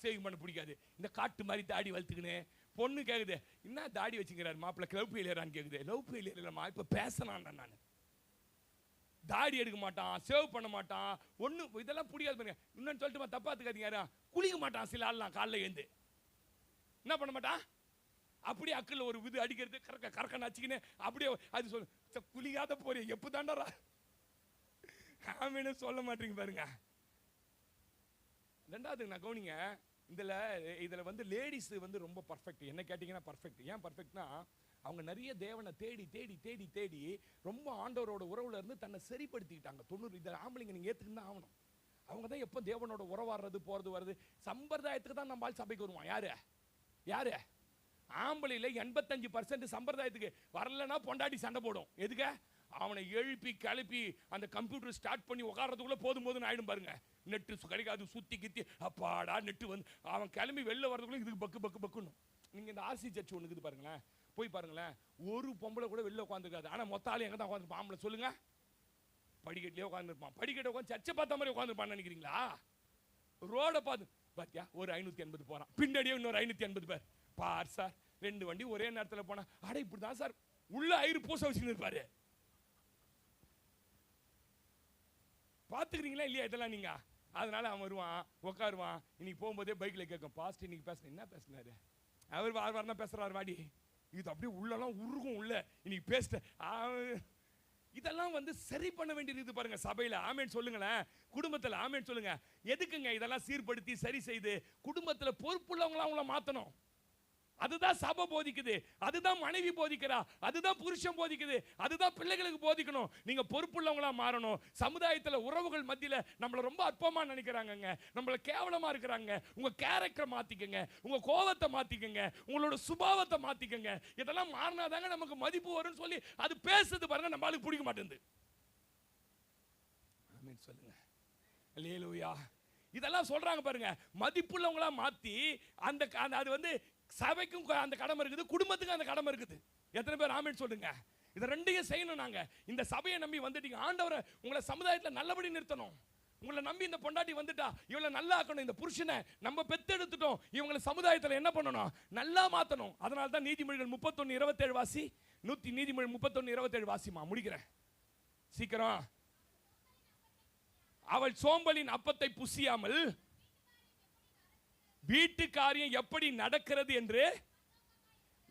சேவிங் பண்ண பிடிக்காது. இந்த காட்டு மாதிரி தாடி வளர்த்துக்கின்னு பொண்ணு கேக்குது, என்ன தாடி வச்சுக்கிறாரு மாப்பிள்ள, லவ் ஃபெயிலியரான்னு கேக்குது. லவ் ஃபெயிலியர் இல்லம்மா, இப்ப பேசலாம். நான் தாடி எடுக்க மாட்டான், சேவ் பண்ண மாட்டான், ஒண்ணு இதெல்லாம் பிடிக்காது பாருங்க. இன்னொன்னு சொல்லிட்டுமா, தப்பா எடுத்துக்காதீங்க, யாரும் குளிக்க மாட்டான். சில ஆள்லாம் காலைல எழுந்து என்ன பண்ண மாட்டான், அப்படியே அக்கல்ல ஒரு விது அடிக்கிறது, கறக்க நச்சுக்கின்னு அப்படியே. அது சொல்லு, குளிக்காத போறீங்க எப்ப தாண்டா ஆமேன்னு சொல்ல மாட்டீங்க பாருங்க. ரெண்டாவது நான் கவனிங்க, இதுல வந்து லேடிஸ் வந்து ரொம்ப பர்ஃபெக்ட். என்ன கேட்டீங்கன்னா பர்ஃபெக்ட். ஏன் பர்ஃபெக்ட்னா, அவங்க நிறைய தேவனை தேடி தேடி தேடி தேடி ரொம்ப ஆண்டவரோட உறவுல இருந்து தன்னை சரிப்படுத்திக்கிட்டாங்க. 90 இதில் ஆம்பளைங்க நீங்க ஏத்துக்கிட்டு தான் ஆகணும். அவங்க தான் எப்போ தேவனோட உறவாடுறது போறது வருது. சம்பிரதாயத்துக்கு தான் நம்ம சபைக்கு வருவான். யாரு ஆம்பளையில 85% சம்பிரதாயத்துக்கு வரலன்னா பொண்டாட்டி சண்டை போடும். எதுக்கு? அவனை எழுப்பி கிளப்பி அந்த கம்ப்யூட்டர் ஸ்டார்ட் பண்ணி உட்கார்றதுக்குள்ள போதும் ஆயிடும் பாருங்க. நெட்டு கிடைக்காது, சுத்தி கித்தி அப்பாடா நெட்டு வந்து அவன் கிளம்பி வெளில வர்றதுக்குள்ள இதுக்கு பக்கு பக்கு பக்குன்னு. நீங்க இந்த ஆர்சி சர்ச் ஒன்று இருக்குது பாருங்களேன், போய் பாருங்களேன், ஒரு பொம்பளை கூட வெளில உட்காந்துருக்காது. ஆனா மொத்த ஆளு எங்க தான் உட்காந்துருப்பான்? ஆம்பளை சொல்லுங்க, படிக்கட்டிலே உட்காந்துருப்பான். படிக்கட்டை உட்காந்து சர்ச்சை பார்த்த மாதிரி உட்காந்துருப்பான்னு நினைக்கிறீங்களா? ரோட பார்த்து பாத்தியா, ஒரு 580 போறான், பின்னாடியே இன்னொரு 580 பேர். பார் சார், 2 வண்டி ஒரே நேரத்தில் போனா, அட இப்படிதான் சார் உள்ள ஐரு பூச வச்சுன்னு இருப்பாரு. பாத்துக்கிறீங்களா இல்லையா இதெல்லாம் நீங்க? அதனால அவன் வருவான், உட்காருவான். இன்னைக்கு போகும்போதே பைக்ல கேட்கும், பாஸ்ட் இன்னைக்கு பேசுறேன், என்ன பேசினாரு அவர்? வாரம் தான் பேசுறாரு வாடி. இது அப்படியே உள்ளலாம் உருகும் உள்ள இன்னைக்கு பேசிட்ட. இதெல்லாம் வந்து சரி பண்ண வேண்டியது பாருங்க சபையில. ஆமேன் சொல்லுங்களேன். குடும்பத்துல ஆமேன் சொல்லுங்க. எதுக்குங்க இதெல்லாம் சீர்படுத்தி சரி செய்து குடும்பத்துல பொறுப்புள்ளவங்களா அவங்கள மாத்தணும். அதுதான் சபை போதிக்குது, அதுதான் மனைவி போதிக்கிறா, அதுதான் புருஷன் போதிக்குது, அதுதான் பிள்ளைகளுக்கு போதிக்கணும். நீங்க பொறுப்புள்ளவங்களா மாறணும். சமுதாயத்துல உறவுகள் மத்தியில நம்மள ரொம்ப அற்பமா நினைக்கிறாங்கங்க, நம்மள கேவலமா இருக்கிறாங்க. உங்க கேரக்டர் மாத்திக்கங்க, உங்க கோபத்தை மாத்திக்கங்க, உங்களோட சுபாவத்தை மாத்திக்கங்க. இதெல்லாம் மாறினாதாங்க நமக்கு மதிப்பு வரும்னு சொல்லி அது பேசுது பாருங்க. நம்மளுக்கு பிடிக்க மாட்டேங்குது. ஆமென் சொல்லுங்க. அல்லேலூயா. இதெல்லாம் சொல்றாங்க பாருங்க, மதிப்புள்ளவங்களா மாத்தி அந்த அது வந்து சபைக்கும் அந்த கடமை இருக்குது, குடும்பத்துக்கும் அந்த கடமை இருக்குது. எத்தனை பேர் ஆமென் சொல்லுங்க? இத ரெண்டையும் செய்யணும். நாங்க இந்த சபையை நம்பி வந்துட்டீங்க, ஆண்டவரை உங்களை சமுதாயத்தில் நல்லபடி நிறுத்தணும். உங்களை நம்பி இந்த பொண்டாட்டி வந்துட்டா இவளை நல்லா ஆக்கணும். இந்த புருஷனை நம்ம பெத்தெடுத்துட்டோம், இவங்களை சமுதாயத்தில் என்ன பண்ணணும்? நல்லா மாத்தணும். அதனால தான் நீதிமொழிகள் 31:27 வாசி. நீதிமொழி 31:27 வாசிமா, முடிக்கிறேன் சீக்கிரம். அவள் சோம்பலின் அப்பத்தை புசியாமல் வீட்டு காரியம் எப்படி நடக்கிறது என்று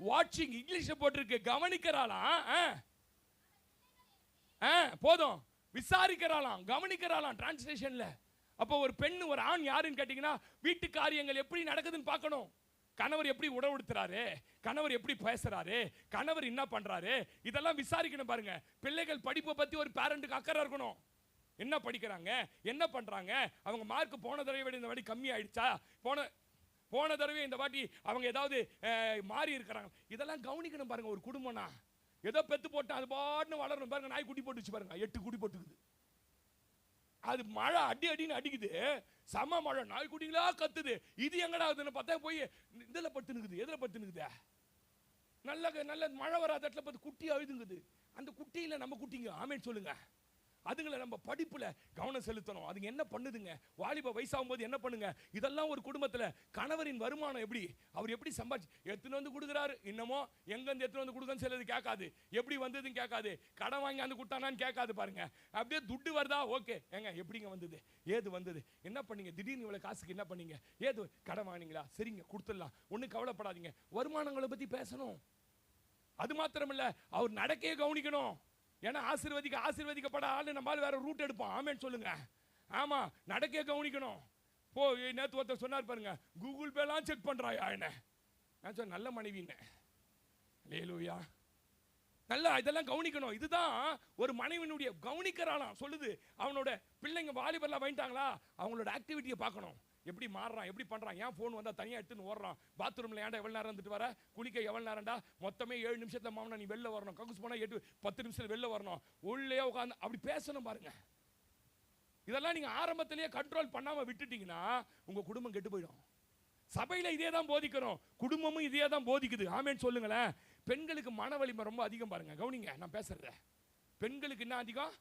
வாட்சிங், இங்கிலீஷ்ல போட்டிருக்கு, கவனிக்கிறாளாம். போதும், விசாரிக்கிறாளாம், கவனிக்கிறாளாம் டிரான்ஸ்லேஷன்ல. அப்போ ஒரு பெண் ஒரு ஆண் யாருன்னு கேட்டீங்கன்னா, வீட்டு காரியங்கள் எப்படி நடக்குதுன்னு பார்க்கணும். கணவர் எப்படி உணவுடுத்துறாரு, கணவர் எப்படி பேசுறாரு, கணவர் என்ன பண்றாரு, இதெல்லாம் விசாரிக்கணும் பாருங்க. பிள்ளைகள் படிப்பை பத்தி ஒரு பேரண்ட்டுக்கு அக்கறை இருக்கணும். என்ன படிக்கிறாங்க, என்ன பண்றாங்க, அவங்க மார்க் போன தடவை விட இந்த வாட்டி கம்மி ஆயிடுச்சா, போன தடவை இந்த வாட்டி அவங்க ஏதாவது மாறி இருக்கிறாங்க, இதெல்லாம் கவனிக்கணும் பாருங்க. ஒரு குடும்பம்னா ஏதோ பெத்து போட்டு அது பாட்டுன்னு வளரணும் பாருங்க. நாய் குட்டி போட்டுச்சு பாருங்க, 8 குட்டி போட்டுக்குது. அது மழை அடின்னு அடிக்குது, சம மழை, நாய் குட்டிங்களா கத்துது. இது எங்கடா ஆகுதுன்னு பார்த்தா போய் இதில் படுத்துனுக்குது. எதில் படுத்துனுக்குது? நல்ல மழை வராத இடத்துல பார்த்து குட்டி அழுதுங்குது. அந்த குட்டியில் நம்ம குட்டிங்க ஆமேன்னு சொல்லுங்க. அதுங்களை நம்ம படிப்புல கவனம் செலுத்தணும். அதுங்க என்ன பண்ணுதுங்க, வாலிப வயசாகும் போது என்ன பண்ணுங்க, இதெல்லாம் ஒரு குடும்பத்தில். கணவரின் வருமானம் எப்படி, அவர் எப்படி சம்பாதிச்சு எடுத்துன்னு வந்து கொடுக்குறாரு, இன்னமும் எங்கேருந்து எடுத்துன்னு வந்து கொடுக்கன்னு சிலது கேட்காது, எப்படி வந்ததுன்னு கேட்காது, கடன் வாங்கி வந்து கொடுத்தானான்னு கேட்காது பாருங்க. அப்படியே துட்டு வருதா, ஓகே ஏங்க எப்படிங்க வந்தது, ஏது வந்தது, என்ன பண்ணீங்க, திடீர்னு இவ்வளோ காசுக்கு என்ன பண்ணீங்க, ஏது கடன் வாங்கினீங்களா, சரிங்க கொடுத்துடலாம், ஒன்றும் கவலைப்படாதீங்க. வருமானங்களை பற்றி பேசணும். அது மாத்திரமில்ல, அவர் நடக்கையை கவனிக்கணும். ஏன்னா ஆசீர்வதிக்கப்பட ஆளு நம்மளால வேற ரூட் எடுப்போம். ஆமேன்னு சொல்லுங்க. ஆமா, நடக்க கவனிக்கணும். நேத்து ஒருத்தர் சொன்னார் பாருங்க, கூகுள் பேலாம் செக் பண்றாயா என்ன. நான் சொன்ன நல்ல மனைவின்னு. அல்லேலூயா. நல்லா இதெல்லாம் கவனிக்கணும். இதுதான் ஒரு மனைவியினுடைய கவனிக்கிறாளாம் சொல்லுது. அவனோட பிள்ளைங்க வாலிபர்லாம் வாங்கிட்டாங்களா, அவங்களோட ஆக்டிவிட்டியை பார்க்கணும். எப்படி மாறுறான், எப்படி பண்றான், ஏன் ஃபோன் வந்தா தனியா எடுத்துன்னு ஓடுறான், பாத்ரூம்ல ஏன்டா எவ்வளவு நேரம் இருந்துட்டு வர, குளிக்க எவ்வளவு நேரம்டா, மொத்தமே 7 நிமிஷத்துல மாமனா நீ வெளில வரணும், கக்கூஸ் போனா 8-10 நிமிஷத்துல வெளில வரணும், உள்ளே உட்காந்து அப்படி பேசணும் பாருங்க. இதெல்லாம் நீங்க ஆரம்பத்திலேயே கண்ட்ரோல் பண்ணாம விட்டுட்டீங்கன்னா உங்க குடும்பம் கெட்டு போயிடும். சபையில இதே தான் போதிக்கிறோம், குடும்பமும் இதே தான் போதிக்குது. ஆமேன்னு சொல்லுங்களேன். பெண்களுக்கு மன வலிமை ரொம்ப அதிகம் பாருங்க. கவனிங்க நான் பேசுறத. பெண்களுக்கு என்ன அதிகம்,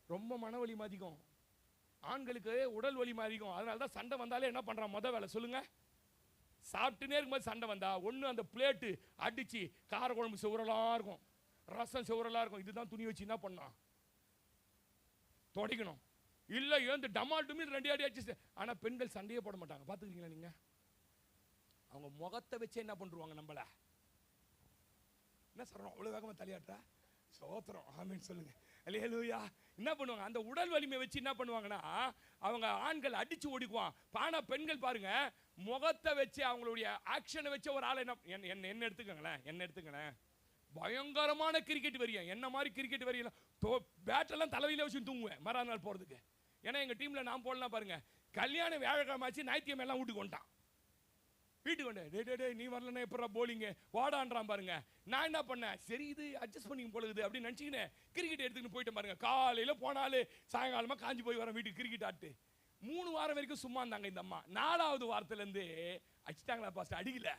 ரொம்ப மன வலிமை அதிகம். ஆண்களுக்கு உடல் வலிமை அதிகம். அதனால தான் சண்டை வந்தாலே என்ன பண்றான், முத வேலை சொல்லுங்க, சாப்பிட்டுனே இருக்கும்போது சண்டை வந்தா ஒன்று அந்த பிளேட்டு அடிச்சு கார குழம்பு செவரலாம் இருக்கும், ரசம் செவரலாம் இருக்கும், இதுதான் துணி வச்சு என்ன பண்ணான் தொடக்கணும். இல்லை ஏந்து டமால் டுமி 2 அடி அடிச்சு. ஆனால் பெண்கள் சண்டையே போட மாட்டாங்க. பார்த்துக்கிறீங்களா நீங்க? அவங்க முகத்தை வச்சு என்ன பண்ணுவாங்க, நம்மள என்ன சொல்றோம், அவ்வளோ வேகமாக தலையாட்டா சோத்திரம். ஆமேன்னு சொல்லுங்க. அல்லேலூயா. என்ன பண்ணுவாங்க, அந்த உடல் வலிமை வச்சு என்ன பண்ணுவாங்கன்னா, அவங்க ஆண்கள் அடிச்சு ஓடிக்குவான். ஆனா பெண்கள் பாருங்க, முகத்தை வச்சு அவங்களுடைய ஆக்ஷனை வச்சு ஒரு ஆளை என்ன எடுத்துக்கங்களேன், பயங்கரமான கிரிக்கெட் வெறியன். என்ன மாதிரி கிரிக்கெட் வெறியெல்லாம் பேட்டெல்லாம் தலையில வச்சு தூங்குவேன் மறுநாள் போறதுக்கு. ஏன்னா எங்க டீம்ல நான் போடலாம் பாருங்க, கல்யாணம் வியாழக்கிழமை ஆச்சு, ஞாயிற்றுக்கிழமை எல்லாம் வீட்டுக்கு வந்துட்டான். வீட்டுக்கு வந்து டே நீ வரலன்னா எப்படா போலிங்க வாடான்றான் பாருங்க. நான் என்ன பண்ணேன், சரி இது அட்ஜஸ்ட் பண்ணிங்க போலுது அப்படின்னு நினச்சிக்கினேன் கிரிக்கெட் எடுத்துக்கிட்டு போயிட்டேன் பாருங்க. காலையில் போனாலும் சாயங்காலமாக காஞ்சி போய் வரேன் வீட்டுக்கு கிரிக்கெட் ஆட்டு. 3 வாரம் வரைக்கும் சும்மா இருந்தாங்க இந்த அம்மா. 4வது வாரத்துலேருந்து அடிச்சிட்டாங்களா பாஸ்ட், அடிக்கல,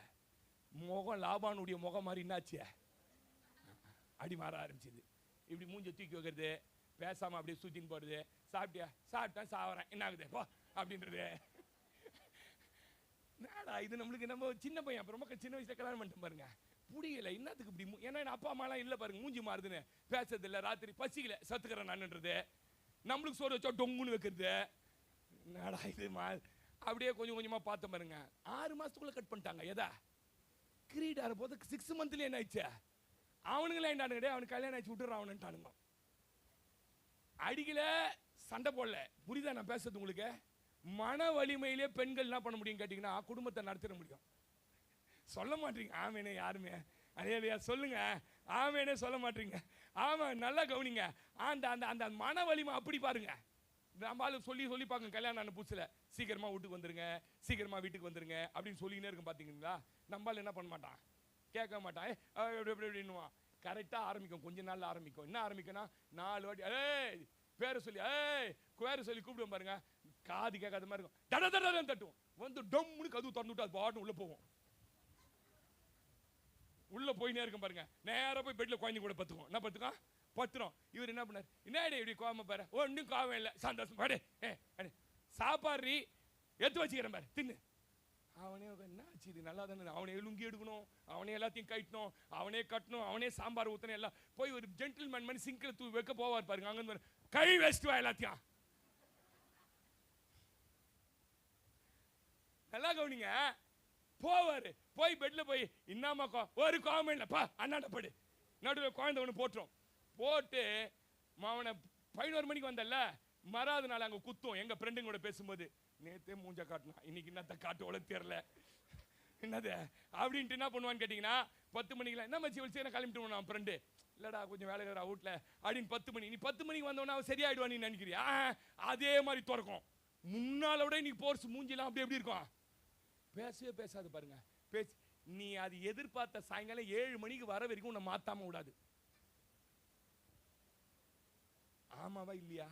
முகம் லாபானுடைய முகம் மாதிரி என்னாச்சு, அடி மாற ஆரம்பிச்சிது. இப்படி மூஞ்ச தூக்கி வைக்கிறது, பேசாமல் அப்படியே சுற்றின்னு போகிறது, சாப்பிட்டேன் சாவறேன் என்ன ஆகுது போ அப்படின்றது. இது நம்மளுக்கு நம்ம சின்ன பையன் ரொம்ப சின்ன வயசுல கல்யாணம் பண்ணிட்டு பாருங்க, புரியல என்னத்துக்கு இப்படி. ஏன்னா அப்பா அம்மாலாம் இல்லை பாருங்க, மூஞ்சி மாறுதுன்னு பேசுறது இல்லை, ராத்திரி பசிக்கல சத்துக்கிறேன் நான்ன்றது, நம்மளுக்கு சோறு வச்சா டொங்குன்னு வைக்கிறது. என்னடா இது அப்படியே கொஞ்சம் கொஞ்சமாக பார்த்த பாருங்க. 6 மாசத்துக்குள்ள கட் பண்ணிட்டாங்க. எதா கிரீட் ஆற போது 6 மந்த்ல என்ன ஆயிடுச்சு, அவனுங்களே என்னடானுங்க, அவனுக்கு கல்யாணம் ஆயிடுச்சு விட்டுறான் அவனுட்டானுங்க. அடிக்கல சண்டை போடல. புரியுதா நான் பேசுறது உங்களுக்கு? மன வலிமையிலே பெண்கள் என்ன பண்ண முடியும் கேட்டீங்கன்னா, குடும்பத்தை நடத்திட முடியும். சொல்ல மாட்டீங்க ஆமேனே யாருமே. அதே சொல்லுங்க ஆமேனே சொல்ல மாட்டீங்க. ஆமா நல்லா கவனிங்க. அந்த அந்த அந்த மன வலிமை அப்படி பாருங்க. நம்மளால சொல்லி பார்க்க கல்யாணம் ஆன புதுசுல சீக்கிரமா வீட்டுக்கு வந்துருங்க, சீக்கிரமா வீட்டுக்கு வந்துருங்க அப்படின்னு சொல்லிக்கினே இருக்கும். பார்த்தீங்களா, நம்மளால என்ன பண்ண மாட்டான், கேட்க மாட்டான், எப்படின்னுவான். கரெக்டாக ஆரம்பிக்கும், கொஞ்ச நாள் ஆரம்பிக்கும். என்ன ஆரம்பிக்கும்னா 4 வாட்டி பேரை சொல்லி பேரை சொல்லி கூப்பிடுவோம் பாருங்க. காது கேட்காத மாதிரி இருக்கும். தட தட தட்டுவோம். வந்து டம்முன்னு கதவு திறந்து விட்டு அது பாட்டு உள்ள போவோம். உள்ள போயினே இருக்கும் பாருங்க. நேரா போய் பெட்ல குழந்தை கூட பத்துக்கும். என்ன பத்துக்கும்? பத்துறோம். இவர் என்ன பண்ணார்? என்னடே இப்படி கோவமா பாரு. ஒன்றும் கோவம் இல்லை, சந்தோஷம் பாடு. சாப்பாடு எடுத்து வச்சுக்கிறேன் பாரு, தின்னு. அவனே என்ன ஆச்சு, இது நல்லா தானே. அவனே லுங்கி எடுக்கணும், அவனே எல்லாத்தையும் கட்டணும், அவனே கட்டணும், அவனே சாம்பார் ஊற்றணும். எல்லாம் போய் ஒரு ஜென்டில்மேன் மாதிரி சிங்கில் தூவி வைக்க போவார் பாருங்க. அங்கே கை வச்சுட்டு வா எல்லாத்தையும். நல்லா கவனிங்க. போவாரு, போய் பெட்ல போய் இன்னாமா ஒரு கோவம் இல்லைப்பா, அண்ணாண்ட படு. நடுவில் குழந்தை ஒன்று போட்டுரும். போட்டு அவனை 11 மணிக்கு வந்தல்ல, மறாத நாள் அங்கே குத்தும். எங்க ஃப்ரெண்டுங்களோட பேசும்போது, நேத்தே மூஞ்ச காட்டினா, இன்னைக்கு என்னத்த காட்டோட தெரியல என்னது அப்படின்ட்டு என்ன பண்ணுவான்னு கேட்டீங்கன்னா, 10 மணிக்கு என்ன மச்சி வச்சு கிளம்பிட்டு நான் ஃப்ரெண்டு, இல்லடா கொஞ்சம் வேலை வீட்டில் அப்படின்னு 10 மணி. நீ 10 மணிக்கு வந்தோன்னா அவன் சரியாயிடுவான் நீ நினைக்கிறியா? அதே மாதிரி திறக்கும். முன்னால விட இன்னைக்கு போர்ஸ் மூஞ்சிலாம் அப்படி எப்படி இருக்கும்? பேசவே பேசாது பாருங்க. பேச்சு நீ அது எதிர்பார்த்த சாயங்காலம் 7 மணிக்கு வர வரைக்கும் உன்னை மாத்தாம விடாது. ஆமாவா இல்லையா?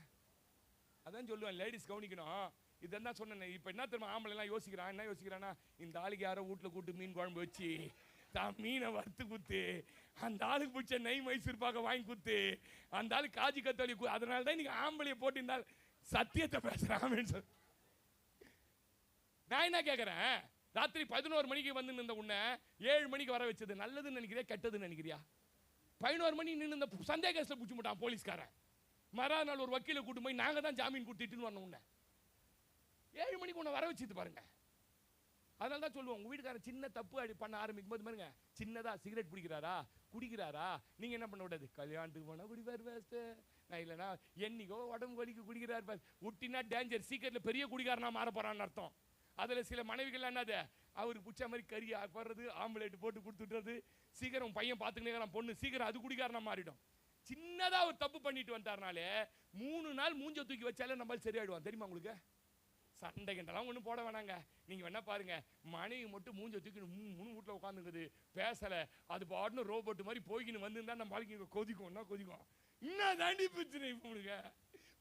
அதான் சொல்லுவேன், லேடிஸ் கவனிக்கணும். இதான் சொன்னேன். இப்ப என்ன தெரியுமா ஆம்பளை எல்லாம் யோசிக்கிறான், என்ன யோசிக்கிறான்னா, இந்த ஆளுக்கு யாரோ வீட்டுல கூட்டு மீன் குழம்பு வச்சு தான் மீனை வறுத்து குத்து, அந்த ஆளுக்கு பிடிச்ச நெய் மைசூர் பாக்க வாங்கி குத்து, அந்த ஆளு காஜி கத்தோலி, அதனால தான் இன்னைக்கு ஆம்பளைய போட்டு இருந்தால் சத்தியத்தை பேசுறான் சொல்லு. நான் என்ன கேட்கறேன், ராத்திரி 11 மணிக்கு வந்து நின்ற உன்னை 7 மணிக்கு வர வச்சது நல்லதுன்னு நினைக்கிறியா கெட்டதுன்னு நினைக்கிறியா? 11 மணி நின்று இந்த சந்தேக கேஸ்ல பிடிச்சி போட்டான் போலீஸ்காரன். மறுநாள் ஒரு வக்கீல கூட்டு போய் நாங்க தான் ஜாமீன் கொடுத்துட்டு வரணும். உன்னை 7 மணிக்கு உன்னை வர வச்சுது பாருங்க. அதனால தான் சொல்லுவோம், உங்க வீட்டுக்காரன் சின்ன தப்பு அடி பண்ண ஆரம்பிக்கும் போது பாருங்க, சின்னதா சிகரெட் பிடிக்கிறாரா குடிக்கிறாரா, நீங்க என்ன பண்ண விடாது, கல்யாணத்துக்கு போனா குடிப்பாரு பாஸ்ட், நான் இல்லைனா என்னைக்கோ உடம்பு வலிக்கு குடிக்கிறாரு பாஸ், விட்டினா டேஞ்சர், சீக்கிரத்தில் பெரிய குடிக்காரனா மாற போறான்னு அர்த்தம். அதில் சில மனைவிகள் என்னது, அவருக்கு பிடிச்ச மாதிரி கறி போடுறது, ஆம்புலேட் போட்டு கொடுத்துட்றது, சீக்கிரம் பையன் பார்த்துக்கினே பொண்ணு சீக்கிரம் அது குடிக்காரனா மாறிடும். சின்னதாக ஒரு தப்பு பண்ணிட்டு வந்தாருனாலே 3 நாள் மூஞ்ச தூக்கி வச்சாலே நம்மளால சரியாயிடுவான். தெரியுமா உங்களுக்கு? சண்டை கிண்டலாம் ஒன்றும் போட வேணாங்க. நீங்கள் வேணா பாருங்க, மனைவி மட்டும் மூஞ்ச தூக்கி 3 வீட்டில் உட்காந்துக்குது, பேசலை, அது பாட்டுன்னு ரோபோட்டு மாதிரி போய்கின்னு வந்துருந்தா நம்ம வாழ்க்கை கொதிக்கும். என்ன கொதிக்கும்? என்ன தாண்டி பிரச்சனை? இப்போ உங்களுக்கு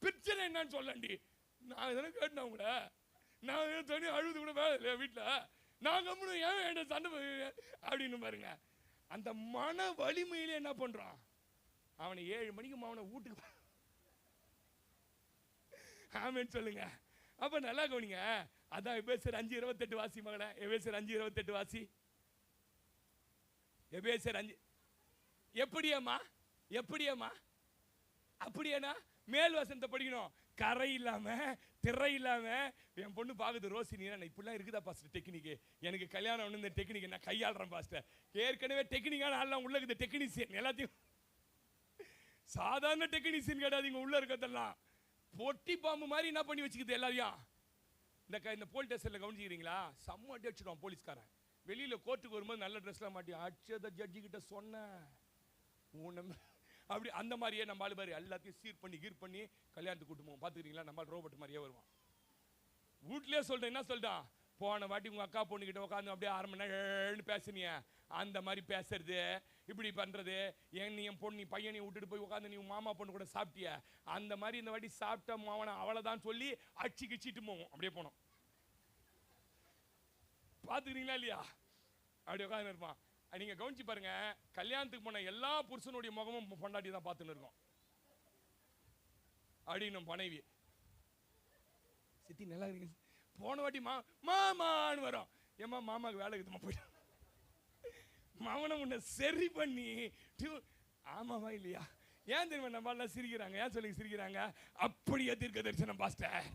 பிரச்சனை என்னன்னு சொல்லண்டி. நான் எதனா கேட்டேன் உங்களை, நான் தனி அழுது கூட வேலை இல்லையா வீட்டில், நான் கம்முனு ஏன் என்ன சண்டை அப்படின்னு பாருங்க. அந்த மன வலிமையிலே என்ன பண்றான், அவனை 7 மணிக்கு அவனை வீட்டுக்கு ஆமேன்னு சொல்லுங்க. அப்ப நல்லா கவனிங்க. அதான் எபேசியர் 5:28 வாசி மகளே. எபேசியர் 5:28 வாசி. எபேசியர் 5 எப்படியம்மா எப்படியம்மா அப்படியேனா மேல் வசனத்தை படிக்கணும். கரை இல்லாம திரை இல்லாம. என் பொண்ணு பாக்குது, ரோசி நீ இப்படிலாம் இருக்குதா பாஸ்டர் டெக்னிக்கு, எனக்கு கல்யாணம் ஒன்று இந்த டெக்னிக் நான் கையாளுறேன் பாஸ்டர். ஏற்கனவே டெக்னிக்கான ஆள்லாம் உள்ள இருக்குது, டெக்னீசியன் எல்லாத்தையும். சாதாரண டெக்னீசியன் கிடையாதுங்க, உள்ள இருக்கிறதெல்லாம் பொட்டி பாம்பு மாதிரி என்ன பண்ணி வச்சுக்குது எல்லாரையும். இந்த போலீஸ் ஸ்டேஷன்ல கவனிச்சுக்கிறீங்களா, செம்ம அடி அடிச்சிடுவான் போலீஸ்காரன். வெளியில கோர்ட்டுக்கு வரும்போது நல்ல ட்ரெஸ்லாம் மாட்டி அடிச்சத ஜட்ஜி கிட்ட சொன்ன அப்படி அந்த மாதிரியே நம்ம ஆளு மாதிரி எல்லாத்தையும் சீர் பண்ணி கீர் பண்ணி கல்யாணத்துக்கு கூட்டு போவோம். பார்த்துக்கிறீங்களா, நம்ம ரோபோட் மாதிரியே வருவான். வீட்லயே சொல்றேன், என்ன சொல்லிட்டான், போன வாட்டி உங்க அக்கா பொண்ணு கிட்ட உட்காந்து அப்படியே 1/2 மணி நேரம் பேசுனிய, அந்த மாதிரி பேசுறது இப்படி பண்றது, நீ என் பொண்ணு பையனையும் விட்டுட்டு போய் உட்காந்து நீ மாமா பொண்ணு கூட சாப்பிட்டிய, அந்த மாதிரி இந்த வாட்டி சாப்பிட்ட மாவன அவ்வளவுதான் சொல்லி அடிச்சு கிச்சிட்டு போவோம். அப்படியே போனோம். பாத்துக்கிறீங்களா இல்லையா? அப்படி உட்காந்து இருப்பான். நீங்க கவனிச்சு பாருங்க, கல்யாணத்துக்கு போன எல்லா புருஷனுடைய முகமும் பொண்டாட்டி தான் பார்த்துன்னு இருக்கோம். அப்படின்னு மனைவி சித்தி நல்லா இருக்கு, போன வாட்டி மாமான்னு வரும், ஏமா மாமாவுக்கு வேலை இருக்குமா போயிட்டு மாமனை முன்ன சரி பண்ணி ஆமாவா இல்லையா? ஏன் தெரியுமா நம்ம எல்லாம் சிரிக்கிறாங்க? ஏன் சொல்லி சிரிக்கிறாங்க? அப்படியே தீர்க்க தரிசனம் பாஸ்டர்.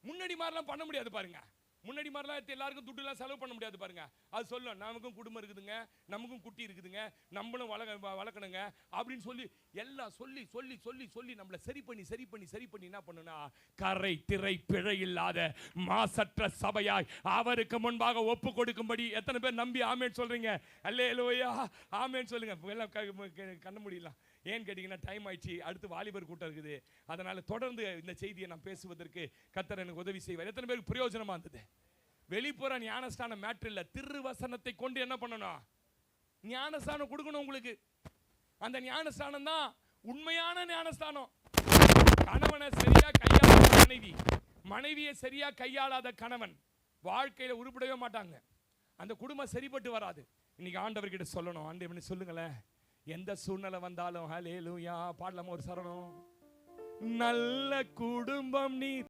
முன்னாடி மாதிரிலாம் பண்ண முடியாது பாருங்க. முன்னாடி மாதிரிலாம் எல்லாருக்கும் துட்டுலாம் செலவு பண்ண முடியாது பாருங்க. அது சொல்லும், நமக்கும் குடும்பம் இருக்குதுங்க, நமக்கும் குட்டி இருக்குதுங்க, நம்மளும் வளர்க்கணுங்க அப்படின்னு சொல்லி எல்லாம் சொல்லி சொல்லி சொல்லி சொல்லி நம்மளை சரி பண்ணி என்ன பண்ணுனா, கரை திரை பிழை இல்லாத மாசற்ற சபையாய் அவருக்கு முன்பாக ஒப்பு கொடுக்கும்படி. எத்தனை பேர் நம்பி ஆமேன் சொல்றீங்க? அல்லேலூயா ஆமேன் சொல்லுங்க. எல்லாம் கண்ண முடியலாம். ஏன்னு கேட்டீங்கன்னா டைம் ஆயிடுச்சு, அடுத்து வாலிபர் கூட்டம் இருக்குது. அதனால தொடர்ந்து இந்த செய்தியை நான் பேசுவதற்கு கர்த்தர் எனக்கு உதவி செய்வார். எத்தனை பேருக்கு பிரயோஜனமா இருந்தது? வெளிப்புற ஞானஸ்தானம் மேட்டர் இல்ல, திருவசனத்தை கொண்டு என்ன பண்ணணும், ஞானஸ்தானம் கொடுக்கணும் உங்களுக்கு. அந்த ஞானஸ்தானம் தான் உண்மையான ஞானஸ்தானம். கணவனை சரியா கையாள மனைவி, மனைவியை சரியா கையாளாத கணவன் வாழ்க்கையில உருப்படவே மாட்டாங்க. அந்த குடும்பம் சரிப்பட்டு வராது. இன்னைக்கு ஆண்டவர்கிட்ட சொல்லணும், ஆண்டவரே சொல்லுங்களேன், எந்த சூழ்நிலை வந்தாலும் ஹல்லேலூயா பாடலாமா ஒரு சரணம். நல்ல குடும்பம் நீ